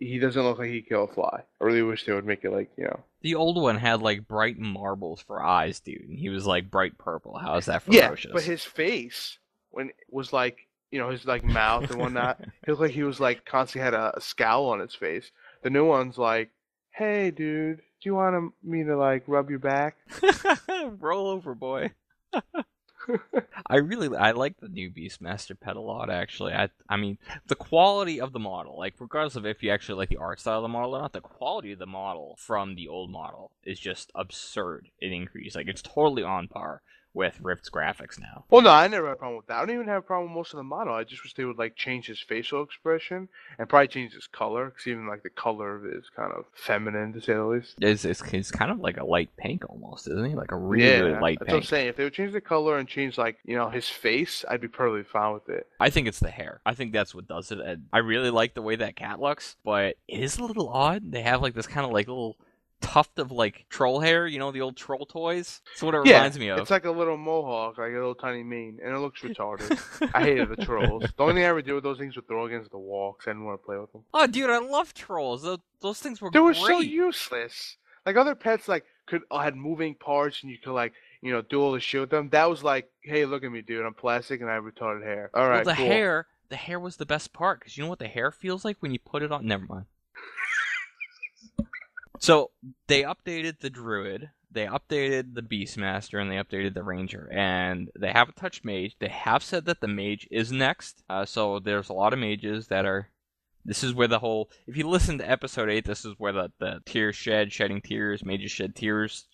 He doesn't look like he'd kill a fly. I really wish they would make it like The old one had like bright marbles for eyes, dude, and he was like bright purple. How is that ferocious? Yeah, but his face when it was like his like mouth and whatnot, it looked like he was like constantly had a scowl on his face. The new one's like, hey, dude, do you want me to, like, rub your back? Roll over, boy. I like the new Beastmaster pet a lot, actually. I mean, the quality of the model, like, regardless of if you actually like the art style of the model or not, the quality of the model from the old model is just absurd in increase. Like, it's totally on par with Rift's graphics now. Well, no, I never had a problem with that. I don't even have a problem with most of the model. I just wish they would like change his facial expression and probably change his color, because even like the color of it is kind of feminine, to say the least. It's kind of like a light pink almost, isn't he? Like a really light that's pink. What I'm saying. If they would change the color and change like his face, I'd be perfectly fine with it. I think it's the hair. I think that's what does it. And I really like the way that cat looks, but it is a little odd. They have like this kind of like little tuft of like troll hair, the old troll toys. That's what it reminds me of. It's like a little mohawk, like a little tiny mane, and it looks retarded. I hated the trolls. The only thing I ever did with those things was throw against the wall, because I didn't want to play with them. Oh, dude, I love trolls. Those things were They great. were so useless. Like other pets, like had moving parts, and you could like do all the shit with them. That was like, hey, look at me, dude. I'm plastic and I have retarded hair. All right, well, cool. The hair was the best part, because you know what the hair feels like when you put it on. Never mind. So, they updated the Druid, they updated the Beastmaster, and they updated the Ranger, and they haven't touched Mage. They have said that the Mage is next, so there's a lot of mages that are... This is where the whole... If you listen to Episode 8, this is where the tears shedding tears, mages shed tears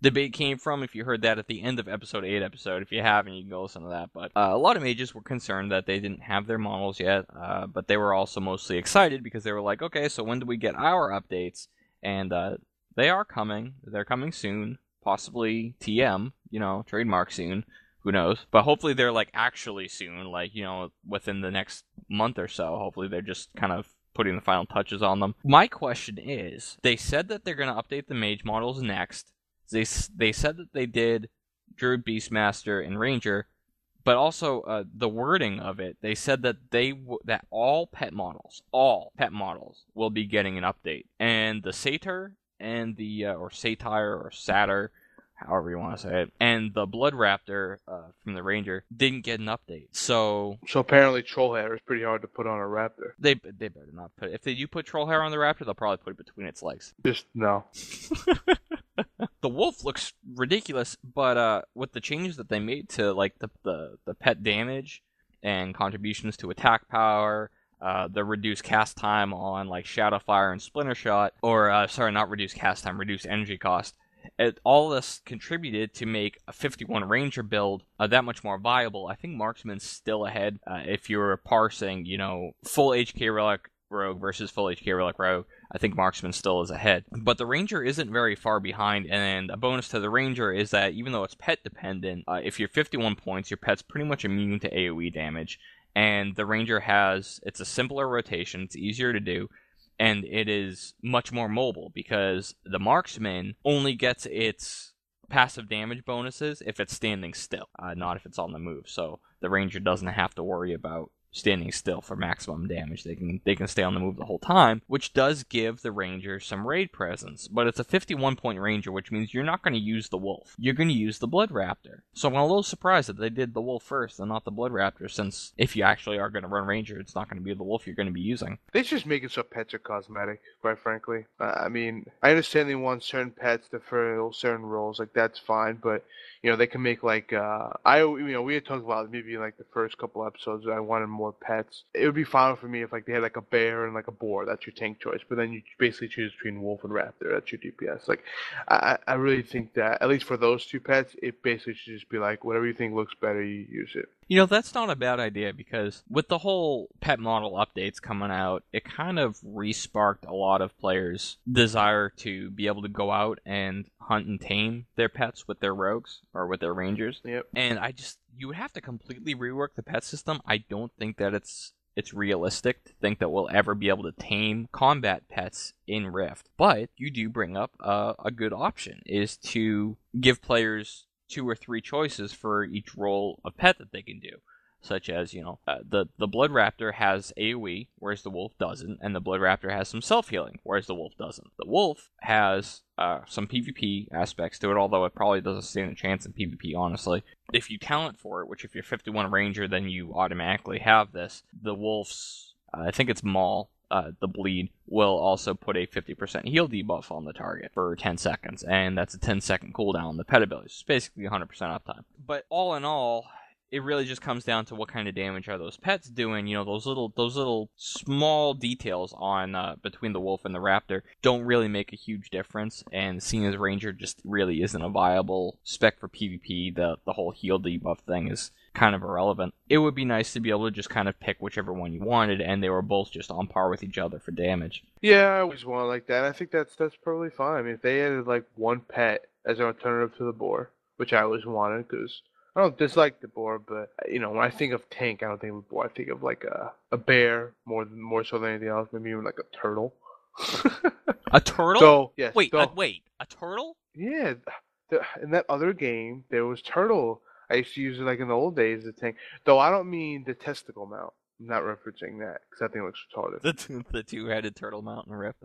debate came from. If you heard that at the end of episode 8 if you haven't, you can go listen to that. But a lot of mages were concerned that they didn't have their models yet, but they were also mostly excited because they were like, okay, so when do we get our updates? And they are coming. They're coming soon. Possibly TM, trademark soon. Who knows? But hopefully they're like actually soon, like, within the next month or so. Hopefully they're just kind of putting the final touches on them. My question is, they said that they're going to update the mage models next. They said that they did Druid, Beastmaster, and Ranger, but also the wording of it, they said that that all pet models will be getting an update. And the Satyr and the, or Satyr or Satyr, however you want to say it, and the Blood Raptor from the Ranger didn't get an update. So apparently troll hair is pretty hard to put on a raptor. They better not put it. If they do put troll hair on the raptor, they'll probably put it between its legs. Just no. The wolf looks ridiculous, but with the changes that they made to like the pet damage and contributions to attack power, the reduced cast time on like Shadowfire and Splinter Shot, or not reduced cast time, reduced energy cost. All this contributed to make a 51 Ranger build that much more viable. I think Marksman's still ahead if you're parsing, full HK Relic Rogue versus full HK Relic Rogue. I think Marksman still is ahead. But the Ranger isn't very far behind, and a bonus to the Ranger is that even though it's pet dependent, if you're 51 points, your pet's pretty much immune to AoE damage. And the Ranger it's a simpler rotation, it's easier to do. And it is much more mobile because the Marksman only gets its passive damage bonuses if it's standing still, not if it's on the move. So the Ranger doesn't have to worry about standing still for maximum damage. They can stay on the move the whole time, which does give the Ranger some raid presence. But it's a 51 point Ranger, which means you're not going to use the Wolf. You're going to use the Blood Raptor. So I'm a little surprised that they did the Wolf first and not the Blood Raptor, since if you actually are going to run Ranger, it's not going to be the Wolf you're going to be using. They just make it so pets are cosmetic, quite frankly. I mean, I understand they want certain pets to fill certain roles, like that's fine, but they can make like we had talked about maybe like the first couple episodes that I wanted more pets. It would be fine for me if like they had like a bear and like a boar. That's your tank choice. But then you basically choose between wolf and raptor. That's your DPS. Like I really think that at least for those two pets, it basically should just be like whatever you think looks better, you use it. That's not a bad idea, because with the whole pet model updates coming out, it kind of re-sparked a lot of players' desire to be able to go out and hunt and tame their pets with their rogues or with their rangers. Yep. And you would have to completely rework the pet system. I don't think that it's realistic to think that we'll ever be able to tame combat pets in Rift. But you do bring up a good option, is to give players 2 or 3 choices for each role of pet that they can do. Such as, the Blood Raptor has AoE, whereas the Wolf doesn't, and the Blood Raptor has some self-healing, whereas the Wolf doesn't. The Wolf has some PvP aspects to it, although it probably doesn't stand a chance in PvP, honestly. If you talent for it, which if you're 51 Ranger, then you automatically have this, the Wolf's, I think it's Maul, the bleed, will also put a 50% heal debuff on the target for 10 seconds, and that's a 10-second cooldown on the pet ability. So it's basically 100% uptime. But all in all, it really just comes down to what kind of damage are those pets doing. Those little small details on between the Wolf and the Raptor don't really make a huge difference, and seeing as Ranger just really isn't a viable spec for PvP, the whole heal debuff thing is kind of irrelevant. It would be nice to be able to just kind of pick whichever one you wanted, and they were both just on par with each other for damage. Yeah, I always want like that. I think that's probably fine. I mean, if they added like one pet as an alternative to the boar, which I always wanted, because I don't dislike the boar, but when I think of tank, I don't think of boar. I think of like a bear more so than anything else. Maybe even like a turtle. A turtle? So yes. Wait, a turtle? Yeah, in that other game there was turtle. I used to use it like in the old days, the tank. Though I don't mean the testicle mount. I'm not referencing that because that thing looks retarded. The two-headed turtle mount in Rift.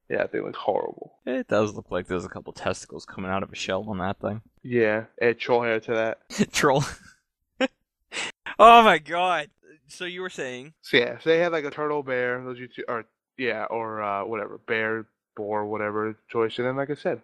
Yeah, that thing looks horrible. It does look like there's a couple testicles coming out of a shell on that thing. Yeah, add troll hair to that. Troll. Oh my god. So you were saying? So they had like a turtle, bear, those you two, or whatever, bear, boar, whatever choice, and then like I said,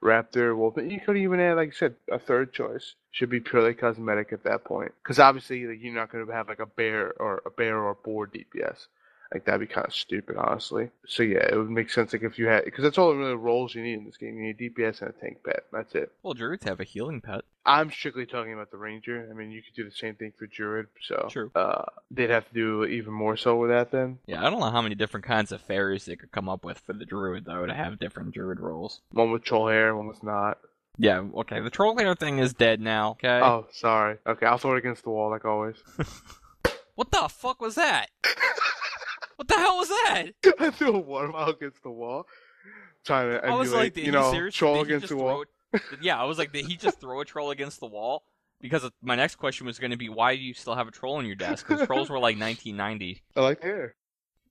raptor, wolf. You could even add, like I said, a third choice. Should be purely cosmetic at that point, because obviously you're not going to have like a bear or boar DPS. Like that'd be kind of stupid, honestly. So yeah, it would make sense like if you had, because that's all the really roles you need in this game. You need DPS and a tank pet. That's it. Well, druids have a healing pet. I'm strictly talking about the ranger. I mean, you could do the same thing for druid. So True. they'd have to do even more so with that then. Yeah, I don't know how many different kinds of fairies they could come up with for the druid though to have different druid roles. One with troll hair, one with not. Yeah, okay. The troll hair thing is dead now. Okay. Oh, sorry. Okay, I'll throw it against the wall like always. What the fuck was that? What the hell was that? I threw a watermelon against the wall, trying to I was like, emulate, did he seriously? troll Did he against just the wall. Yeah, I was like, did he just throw a troll against the wall? Because my next question was going to be, why do you still have a troll on your desk? Because trolls were like 1990. I like hair.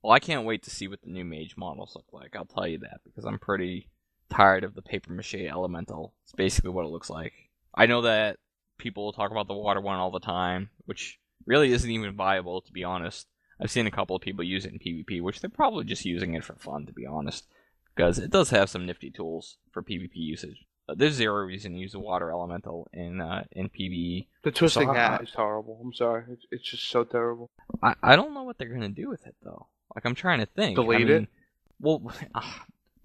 Well, I can't wait to see what the new mage models look like. I'll tell you that because I'm pretty tired of the paper mache elemental. It's basically what it looks like. I know that people talk about the water one all the time, which really isn't even viable, to be honest. I've seen a couple of people use it in PvP, which they're probably just using it for fun, to be honest, because it does have some nifty tools for PvP usage. There's zero reason to use the water elemental in PvE. The twisting hat is horrible. I'm sorry. It's just so terrible. I don't know what they're going to do with it, though. Like, I'm trying to think. Delete it? Well,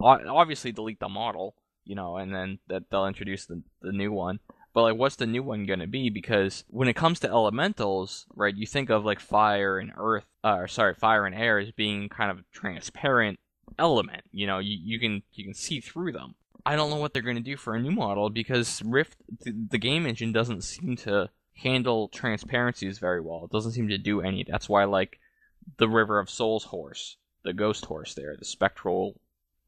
obviously delete the model, and then that they'll introduce the new one. But, like, what's the new one going to be? Because when it comes to elementals, right, you think of, like, fire and air as being kind of a transparent element. You can see through them. I don't know what they're going to do for a new model because Rift, the game engine, doesn't seem to handle transparencies very well. It doesn't seem to do any. That's why, like, the River of Souls horse, the ghost horse there, the spectral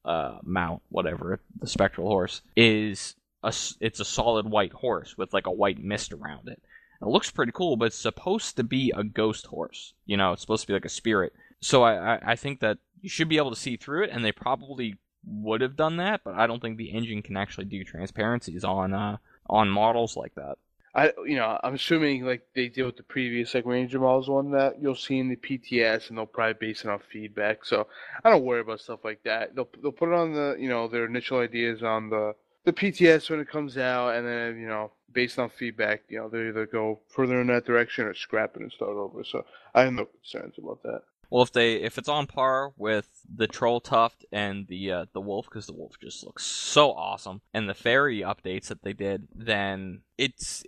mount, whatever, the spectral horse, it's a solid white horse with, like, a white mist around it. It looks pretty cool, but it's supposed to be a ghost horse. It's supposed to be like a spirit. So I think that you should be able to see through it, and they probably would have done that, but I don't think the engine can actually do transparencies on models like that. I'm assuming like they deal with the previous like Ranger models one that you'll see in the PTS, and they'll probably base it on feedback. So I don't worry about stuff like that. They'll put it on the their initial ideas on the PTS when it comes out, and then based on feedback, they either go further in that direction or scrap it and start over. So I have no concerns about that. Well, if it's on par with the Troll Tuft and the Wolf, because the Wolf just looks so awesome, and the Fairy updates that they did, then it's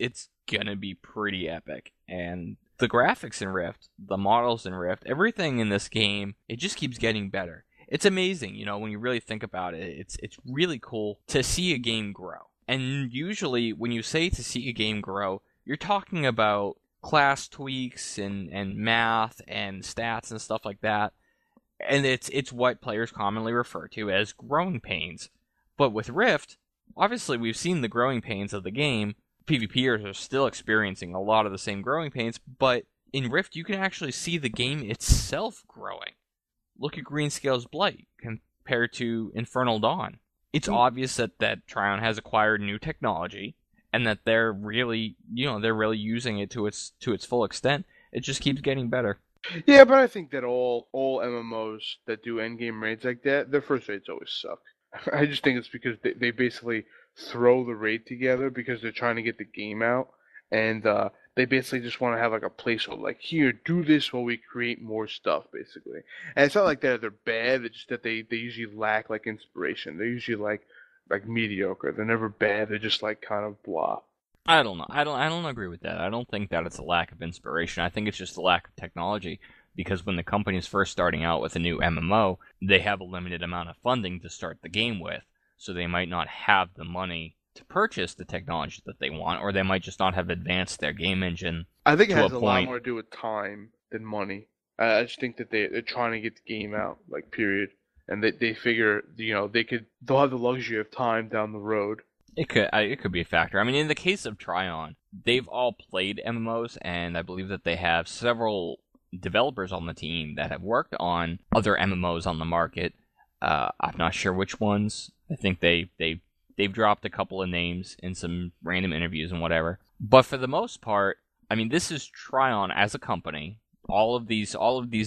gonna be pretty epic. And the graphics in Rift, the models in Rift, everything in this game, it just keeps getting better. It's amazing, when you really think about it. It's really cool to see a game grow. And usually, when you say to see a game grow, you're talking about class tweaks and math and stats and stuff like that, and it's what players commonly refer to as growing pains. But with Rift, obviously we've seen the growing pains of the game. PvPers are still experiencing a lot of the same growing pains, but in Rift you can actually see the game itself growing. Look at Greenscale's Blight compared to Infernal Dawn. It's obvious that Trion has acquired new technology, and that they're really using it to its full extent. It just keeps getting better. Yeah, but I think that all MMOs that do endgame raids like that, their first raids always suck. I just think it's because they basically throw the raid together because they're trying to get the game out, and they basically just want to have like a placeholder, like, here, do this while we create more stuff, basically. And it's not like that they're bad, it's just that they usually lack like inspiration. They're usually like mediocre. They're never bad. They're just like kind of blah. I don't know. I don't agree with that. I don't think that it's a lack of inspiration. I think it's just a lack of technology. Because when the company is first starting out with a new MMO, they have a limited amount of funding to start the game with, so they might not have the money to purchase the technology that they want, or they might just not have advanced their game engine. I think it has a lot more to do with time than money. I just think that they're trying to get the game out, like, period. And they figure, they'll have the luxury of time down the road. It could be a factor. I mean, in the case of Trion, they've all played MMOs, and I believe that they have several developers on the team that have worked on other MMOs on the market. I'm not sure which ones. I think they've dropped a couple of names in some random interviews and whatever. But for the most part, I mean, this is Trion as a company. All of these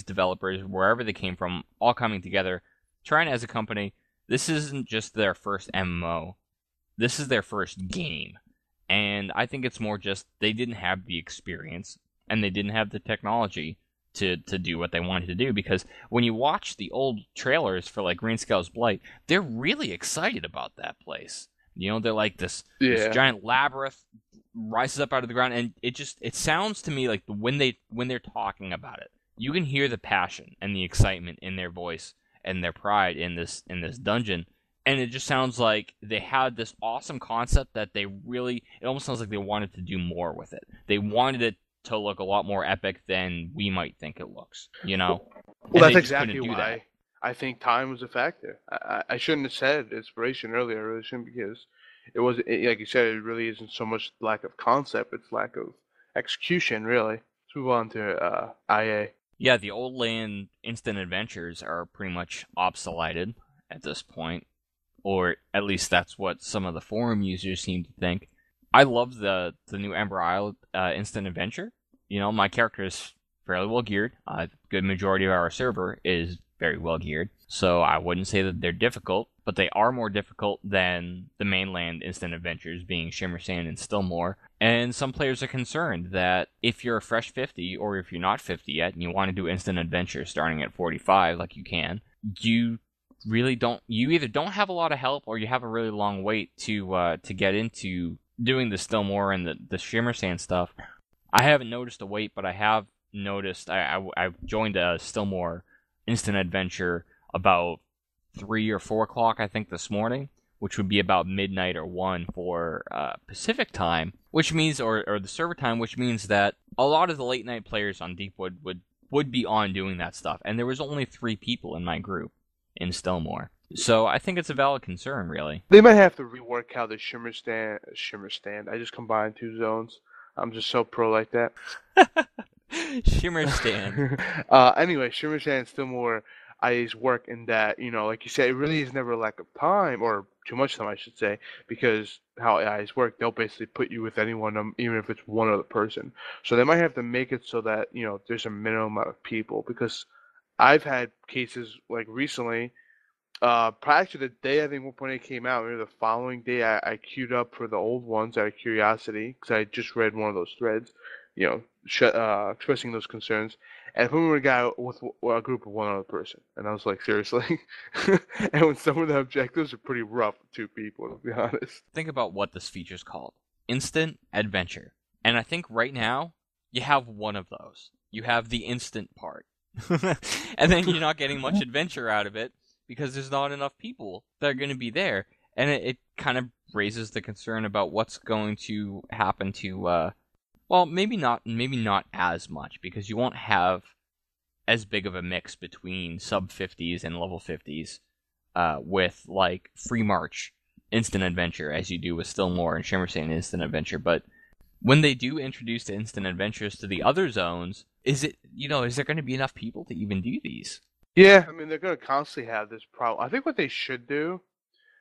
developers, wherever they came from, all coming together. Trion as a company, this isn't just their first MMO. This is their first game. And I think it's more just they didn't have the experience and they didn't have the technology to do what they wanted to do, because when you watch the old trailers for like Greenscale's Blight, they're really excited about that place. You know, they're like this giant labyrinth rises up out of the ground, and it sounds to me like when they're talking about it, you can hear the passion and the excitement in their voice and their pride in this dungeon. And it just sounds like they had this awesome concept that it almost sounds like they wanted to do more with it. They wanted it to look a lot more epic than we might think it looks, you know? Well, that's exactly why I think time was a factor. I shouldn't have said inspiration earlier. I really shouldn't, because like you said, it really isn't so much lack of concept, it's lack of execution, really. Let's move on to IA. Yeah, the old land instant adventures are pretty much obsoleted at this point. Or at least that's what some of the forum users seem to think. I love the new Ember Isle instant adventure. You know, my character is fairly well geared. A good majority of our server is very well geared. So I wouldn't say that they're difficult, but they are more difficult than the mainland instant adventures, being Shimmer Sand and Stillmore. And some players are concerned that if you're a fresh 50, or if you're not 50 yet, and you want to do instant adventure starting at 45, like you can, you either don't have a lot of help, or you have a really long wait to get into doing the Stillmore and the Shimmer Sand stuff. I haven't noticed a wait, but I have noticed I joined a Stillmore instant adventure about 3 or 4 o'clock, I think, this morning, which would be about midnight or 1 for Pacific time, which means, or the server time, which means that a lot of the late night players on Deepwood would be on doing that stuff, and there was only 3 people in my group in Stillmore. So I think it's a valid concern, really. They might have to rework how the Shimmer Stand. I just combined 2 zones. I'm just so pro like that. Shimmer Stand. Anyway, Shimmer Stand still more IA's work in that, you know, like you said, it really is never a lack of time, or too much time, I should say, because how IA's work, they'll basically put you with anyone, even if it's one other person. So they might have to make it so that, you know, there's a minimum amount of people, because I've had cases like recently, prior to the day I think 1.8 came out, maybe the following day, I queued up for the old ones out of curiosity, because I just read one of those threads, you know, expressing those concerns, and put me with a guy with a group of one other person, and I was like, seriously? And when some of the objectives are pretty rough with 2 people, to be honest. Think about what this feature's called. Instant Adventure. And I think right now, you have one of those. You have the instant part. And then you're not getting much adventure out of it, because there's not enough people that are going to be there. And it kind of raises the concern about what's going to happen to, well, maybe not as much, because you won't have as big of a mix between sub 50s and level 50s with, like, Free March Instant Adventure as you do with Stillmore and Shimmer Sand Instant Adventure. But when they do introduce the Instant Adventures to the other zones, is there going to be enough people to even do these? Yeah, I mean, they're going to constantly have this problem. I think what they should do,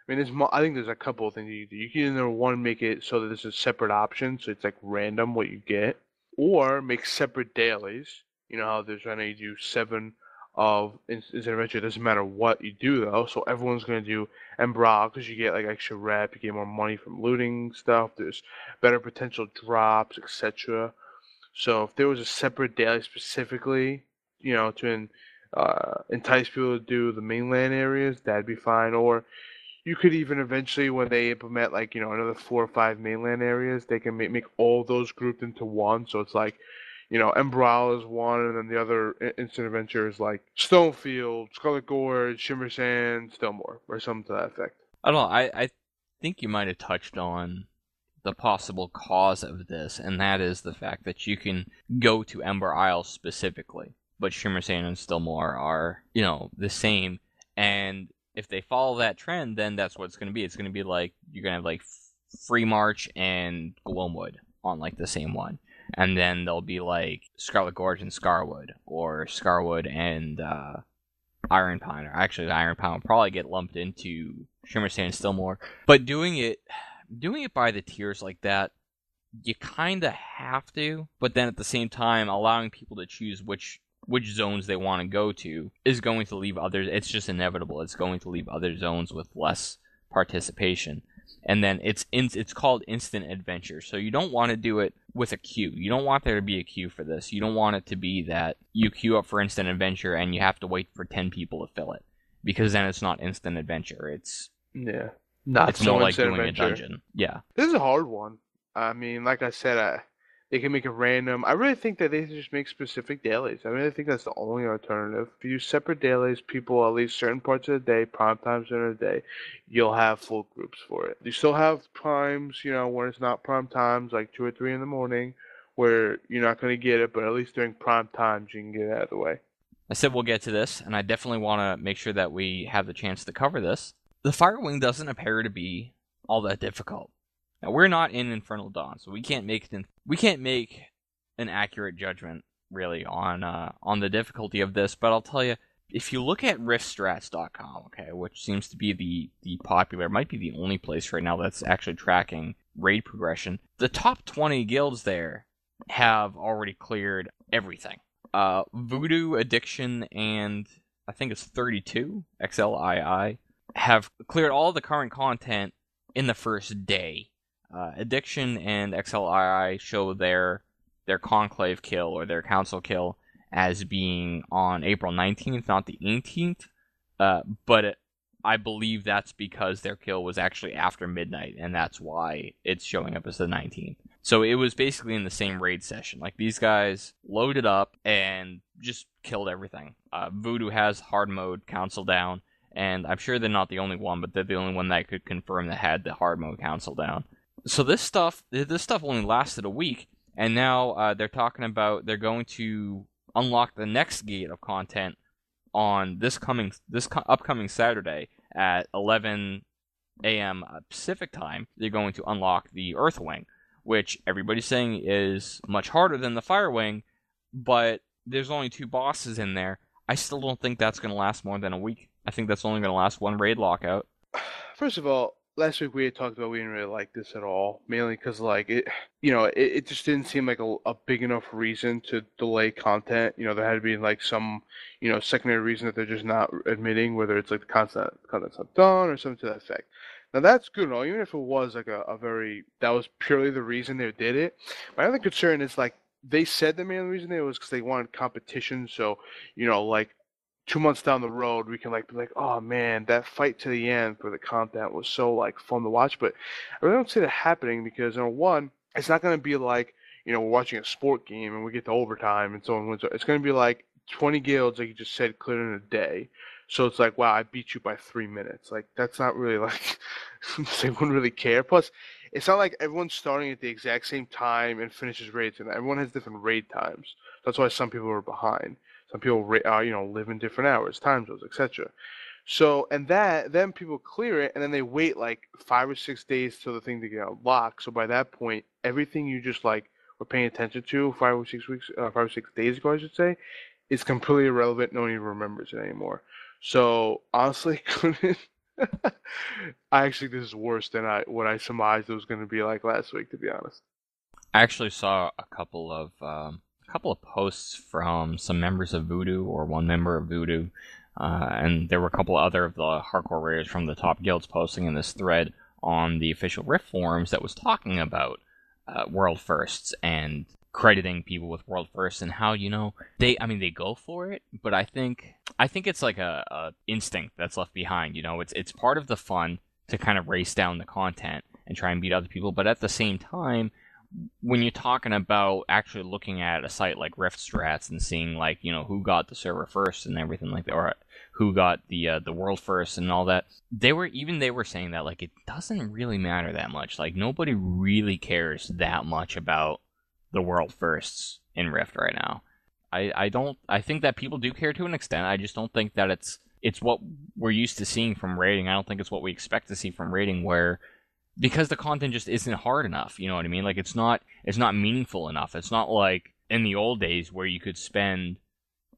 I mean, I think there's a couple of things you can do. You can either, one, make it so that there's a separate option, so it's like random what you get, or make separate dailies. You know how there's when you do 7 of Instant Adventure, it doesn't matter what you do though, so everyone's going to do Ember because you get like extra rep, you get more money from looting stuff, there's better potential drops, etc. So if there was a separate daily specifically, you know, to entice people to do the mainland areas, that'd be fine. Or you could even eventually, when they implement like, you know, another 4 or 5 mainland areas, they can make all those grouped into one. So it's like, you know, Ember is one, and then the other instant adventure is like Stonefield, Scarlet Gorge, Shimmer Sand, Stillmore, or something to that effect. I don't know. I think you might have touched on the possible cause of this, and that is the fact that you can go to Ember Isle specifically, but Shimmer Sand and Stillmore are, you know, the same. And if they follow that trend, then that's what it's going to be. It's going to be like you're going to have like Free March and Gloamwood on like the same one. And then there'll be like Scarlet Gorge and Scarwood, or Scarwood and Iron Pine. Or actually, the Iron Pine will probably get lumped into Shimmer Sand and Stillmore. But doing it by the tiers like that, you kind of have to. But then at the same time, allowing people to choose which zones they want to go to is going to leave others. It's just inevitable. It's going to leave other zones with less participation. and then it's called instant adventure. So you don't want to do it with a queue. You don't want there to be a queue for this. You don't want it to be that you queue up for instant adventure and you have to wait for 10 people to fill it, because then it's not instant adventure. It's not it's so more like instant doing adventure. a dungeon. Yeah. This is a hard one. I mean, like I said, they can make it random. I really think that they should just make specific dailies. I really think that's the only alternative. If you use separate dailies, people at least certain parts of the day, prime times during the day, you'll have full groups for it. You still have primes, when it's not prime times, like 2 or 3 in the morning, where you're not going to get it, but at least during prime times, you can get it out of the way. I said we'll get to this, and I definitely want to make sure that we have the chance to cover this. The Firewing doesn't appear to be all that difficult. Now, we're not in Infernal Dawn, so we can't make an accurate judgment really on the difficulty of this. But I'll tell you, if you look at riftstrats.com, okay, which seems to be the popular, might be the only place right now that's actually tracking raid progression, the top 20 guilds there have already cleared everything. Voodoo, Addiction, and I think it's 32 XLII have cleared all the current content in the first day. Addiction and XLII show their conclave kill or their council kill as being on April 19th, not the 18th. But I believe that's because their kill was actually after midnight, and that's why it's showing up as the 19th. So it was basically in the same raid session. Like, these guys loaded up and just killed everything. Voodoo has hard mode council down, and I'm sure they're not the only one, but they're the only one that could confirm that had the hard mode council down. So this stuff only lasted a week, and now they're talking about they're going to unlock the next gate of content on this upcoming Saturday at 11 a.m. Pacific time. They're going to unlock the Earthwing, which everybody's saying is much harder than the Firewing, but there's only 2 bosses in there. I still don't think that's going to last more than a week. I think that's only going to last 1 raid lockout. First of all, last week we had talked about we didn't really like this at all, mainly because it just didn't seem like a big enough reason to delay content. There had to be like some secondary reason that they're just not admitting, whether it's like the content's not done or something to that effect. Now that's good and all, even if it was like that was purely the reason they did it. My other concern is like they said the main reason it was because they wanted competition. So like 2 months down the road, we can be like, oh man, that fight to the end for the content was so like fun to watch. But I really don't see that happening because number one, it's not going to be like we're watching a sport game and we get to overtime and someone wins. It's going to be like 20 guilds, like you just said, cleared in a day. So it's like, wow, I beat you by 3 minutes. Like that's not really like they wouldn't really care. Plus, it's not like everyone's starting at the exact same time and finishes raids, and everyone has different raid times. That's why some people are behind. Some people, live in different hours, time zones, etc. So, and then people clear it, and then they wait like 5 or 6 days till the thing to get unlocked. So by that point, everything you just were paying attention to 5 or 6 weeks, 5 or 6 days ago, I should say, is completely irrelevant. No one even remembers it anymore. So honestly, I actually think this is worse than what I surmised it was going to be like last week. To be honest, I actually saw a couple of posts from some members of Voodoo, or one member of Voodoo, and there were a couple other of the hardcore raiders from the top guilds posting in this thread on the official Rift forums that was talking about world firsts and crediting people with world firsts and how they go for it, but I think it's like a instinct that's left behind. It's part of the fun to kind of race down the content and try and beat other people, but at the same time, when you're talking about actually looking at a site like Rift Strats and seeing who got the server first and everything like that, or who got the world first and all that, they were saying that it doesn't really matter that much. Like nobody really cares that much about the world firsts in Rift right now. I think that people do care to an extent. I just don't think that it's what we're used to seeing from raiding. I don't think it's what we expect to see from raiding, because the content just isn't hard enough, you know what I mean? It's not meaningful enough. It's not like in the old days where you could spend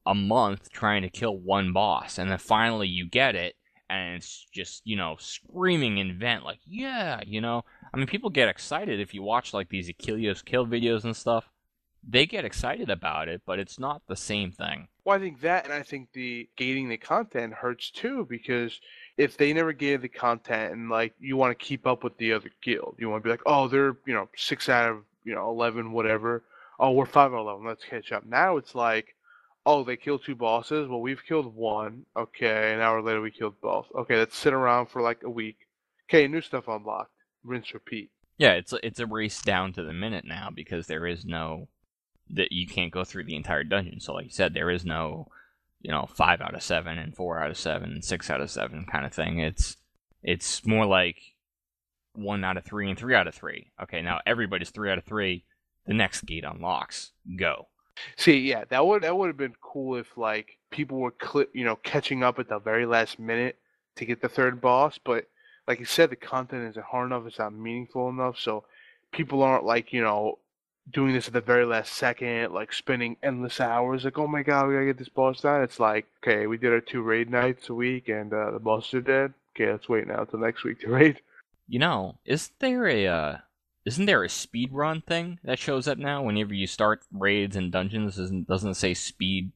a month trying to kill one boss, and then finally you get it, and it's just, screaming in vent, yeah, I mean, people get excited if you watch, these Achilles kill videos and stuff. They get excited about it, but it's not the same thing. Well, I think that, and I think the gating the content hurts too, because if they never gave the content and like you want to keep up with the other guild, you want to be like, oh, they're 6 out of 11, whatever. Oh, we're 5 out of 11. Let's catch up. Now it's like, oh, they killed 2 bosses. Well, we've killed 1. Okay, an hour later we killed both. Okay, let's sit around for like a week. Okay, new stuff unlocked. Rinse, repeat. Yeah, it's a race down to the minute now because there is no that you can't go through the entire dungeon. So like you said, there is no 5 out of 7 and 4 out of 7 and 6 out of 7 kind of thing. It's more like 1 out of 3 and 3 out of 3. Okay, now everybody's 3 out of 3. The next gate unlocks. Go. See, yeah, that would have been cool if like people were catching up at the very last minute to get the third boss, but like you said, the content isn't hard enough, it's not meaningful enough, so people aren't like, doing this at the very last second, like spending endless hours, like, oh my god, we gotta get this boss done. It's like, okay, we did our 2 raid nights a week and the bosses are dead. Okay, let's wait now until next week to raid. Isn't there a speed run thing that shows up now whenever you start raids and dungeons? Doesn't it say speed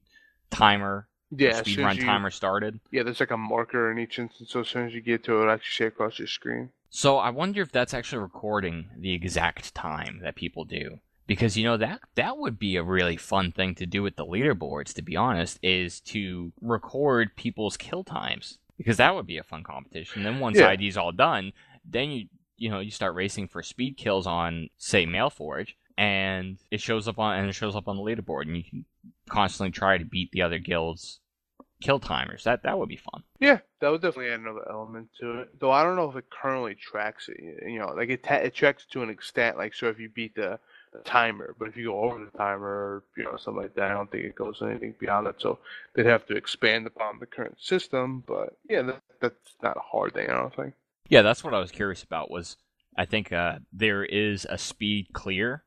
timer? Yeah, speed run timer started. Yeah, there's like a marker in each instance, so as soon as you get to it, it'll actually say across your screen. So I wonder if that's actually recording the exact time that people do. Because, that would be a really fun thing to do with the leaderboards, to be honest, is to record people's kill times. Because that would be a fun competition. Then once ID's all done, then you start racing for speed kills on, say, Mailforge, and it shows up on the leaderboard, and you can constantly try to beat the other guilds' kill timers. That would be fun. Yeah, that would definitely add another element to it. Though I don't know if it currently tracks it. Like it tracks it to an extent. Like, so if you beat the timer, but if you go over the timer or something like that, I don't think it goes anything beyond that. So they'd have to expand upon the current system. But yeah, that's not a hard thing, I don't think. Yeah, that's what I was curious about. Was I think there is a speed clear,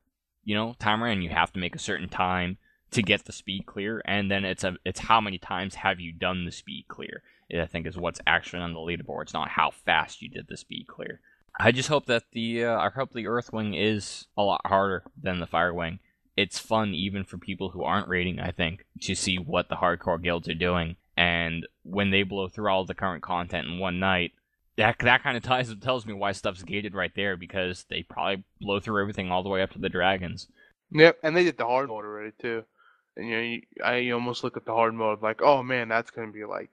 timer, and you have to make a certain time to get the speed clear, and then it's how many times have you done the speed clear. I think is what's actually on the leaderboard. It's not how fast you did the speed clear. I just hope that the Earthwing is a lot harder than the Firewing. It's fun even for people who aren't raiding, I think, to see what the hardcore guilds are doing. And when they blow through all the current content in one night, that kind of tells me why stuff's gated right there, because they probably blow through everything all the way up to the dragons. Yep, and they did the hard mode already too. And you almost look at the hard mode like, oh man, that's gonna be like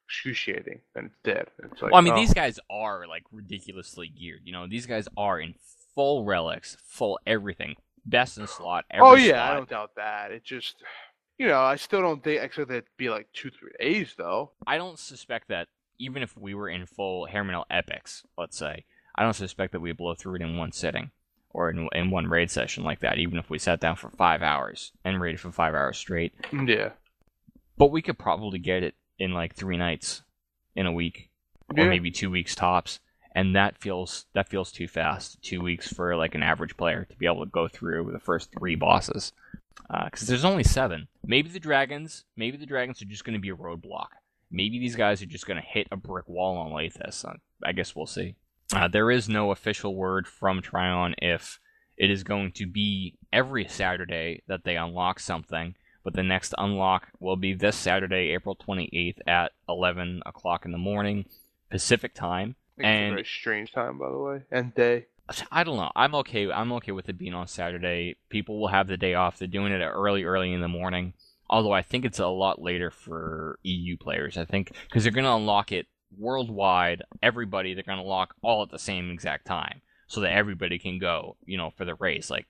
excruciating, and it's dead. It's like, well, I mean, these guys are like ridiculously geared. These guys are in full relics, full everything, best in slot. Oh yeah, slot. I don't doubt that. It just, I still don't think expect that to be like 2-3 days though. I don't suspect that even if we were in full Hermanel epics, let's say, I don't suspect that we blow through it in one sitting or in one raid session like that. Even if we sat down for 5 hours and raided for 5 hours straight. Yeah, but we could probably get it in like 3 nights in a week, or maybe 2 weeks tops, and that feels too fast. 2 weeks for like an average player to be able to go through the first 3 bosses, because there's only 7. Maybe the dragons are just going to be a roadblock. Maybe these guys are just going to hit a brick wall on Lathis. I guess we'll see. There is no official word from Tryon if it is going to be every Saturday that they unlock something. But the next unlock will be this Saturday, April 28th at 11 o'clock in the morning, Pacific time. It's a very strange time, by the way, and day. I don't know. I'm okay with it being on Saturday. People will have the day off. They're doing it early in the morning. Although I think it's a lot later for EU players. I think because they're going to unlock it worldwide, everybody, they're going to unlock all at the same exact time. So that everybody can go, for the race, like,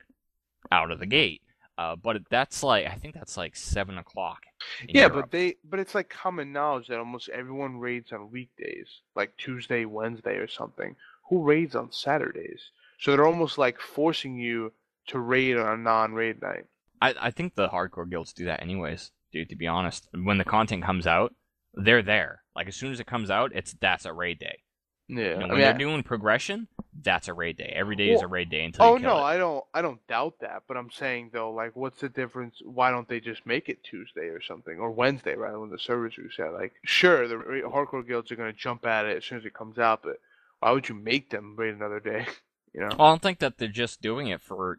out of the gate. But I think that's like 7 o'clock. Yeah, Europe. but it's like common knowledge that almost everyone raids on weekdays, like Tuesday, Wednesday, or something. Who raids on Saturdays? So they're almost like forcing you to raid on a non-raid night. I think the hardcore guilds do that anyways, dude, to be honest. When the content comes out, they're there. Like, as soon as it comes out, that's a raid day. Yeah. When they're doing progression, that's a raid day. Every day is a raid day until you kill it. I don't doubt that, but I'm saying though, like, what's the difference? Why don't they just make it Tuesday or something, or Wednesday, rather, when the servers reset? Like, sure, the hardcore guilds are gonna jump at it as soon as it comes out, but why would you make them wait another day? Well, I don't think that they're just doing it for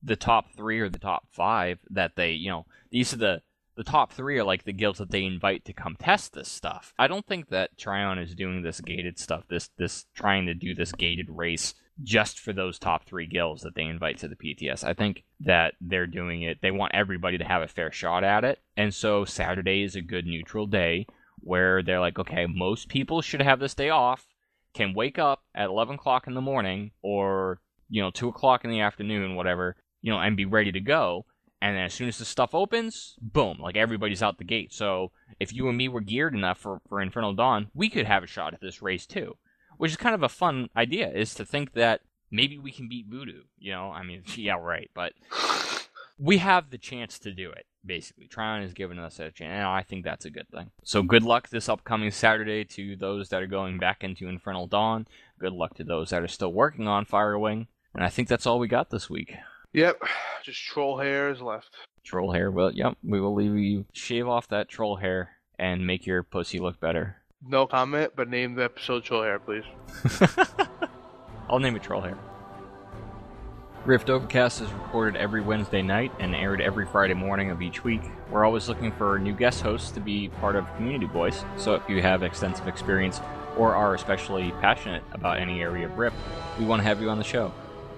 the top 3 or the top 5. That they these are the top 3 are like the guilds that they invite to come test this stuff. I don't think that Tryon is doing this gated stuff, this trying to do this gated race just for those top 3 guilds that they invite to the PTS. I think that they're doing it, they want everybody to have a fair shot at it, and so Saturday is a good neutral day where they're like, okay, most people should have this day off, can wake up at 11 o'clock in the morning, or, 2 o'clock in the afternoon, whatever, and be ready to go. And then as soon as the stuff opens, boom, like everybody's out the gate. So if you and me were geared enough for Infernal Dawn, we could have a shot at this race too. Which is kind of a fun idea, is to think that maybe we can beat Voodoo. I mean, yeah, right, but we have the chance to do it, basically. Tryon has given us a chance, and I think that's a good thing. So good luck this upcoming Saturday to those that are going back into Infernal Dawn. Good luck to those that are still working on Firewing. And I think that's all we got this week. Yep, just troll hair is left. Troll hair, well, yep, we will leave you. Shave off that troll hair and make your pussy look better. No comment, but name the episode Troll Hair, please. I'll name it Troll Hair. Rift Overcast is recorded every Wednesday night and aired every Friday morning of each week. We're always looking for new guest hosts to be part of Community Voice, so if you have extensive experience or are especially passionate about any area of Rift, we want to have you on the show.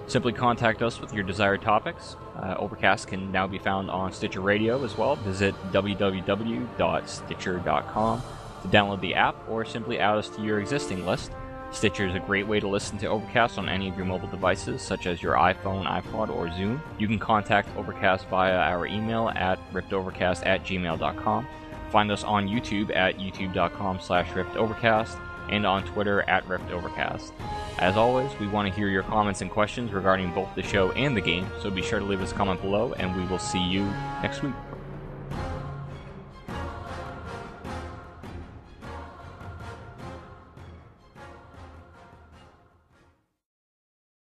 Simply contact us with your desired topics. Overcast can now be found on Stitcher Radio as well. Visit www.stitcher.com to download the app, or simply add us to your existing list. Stitcher is a great way to listen to Overcast on any of your mobile devices, such as your iPhone, iPod, or Zoom. You can contact Overcast via our email at riftovercast@gmail.com. Find us on YouTube at youtube.com/riftovercast and on Twitter at riftovercast. As always, we want to hear your comments and questions regarding both the show and the game, so be sure to leave us a comment below, and we will see you next week.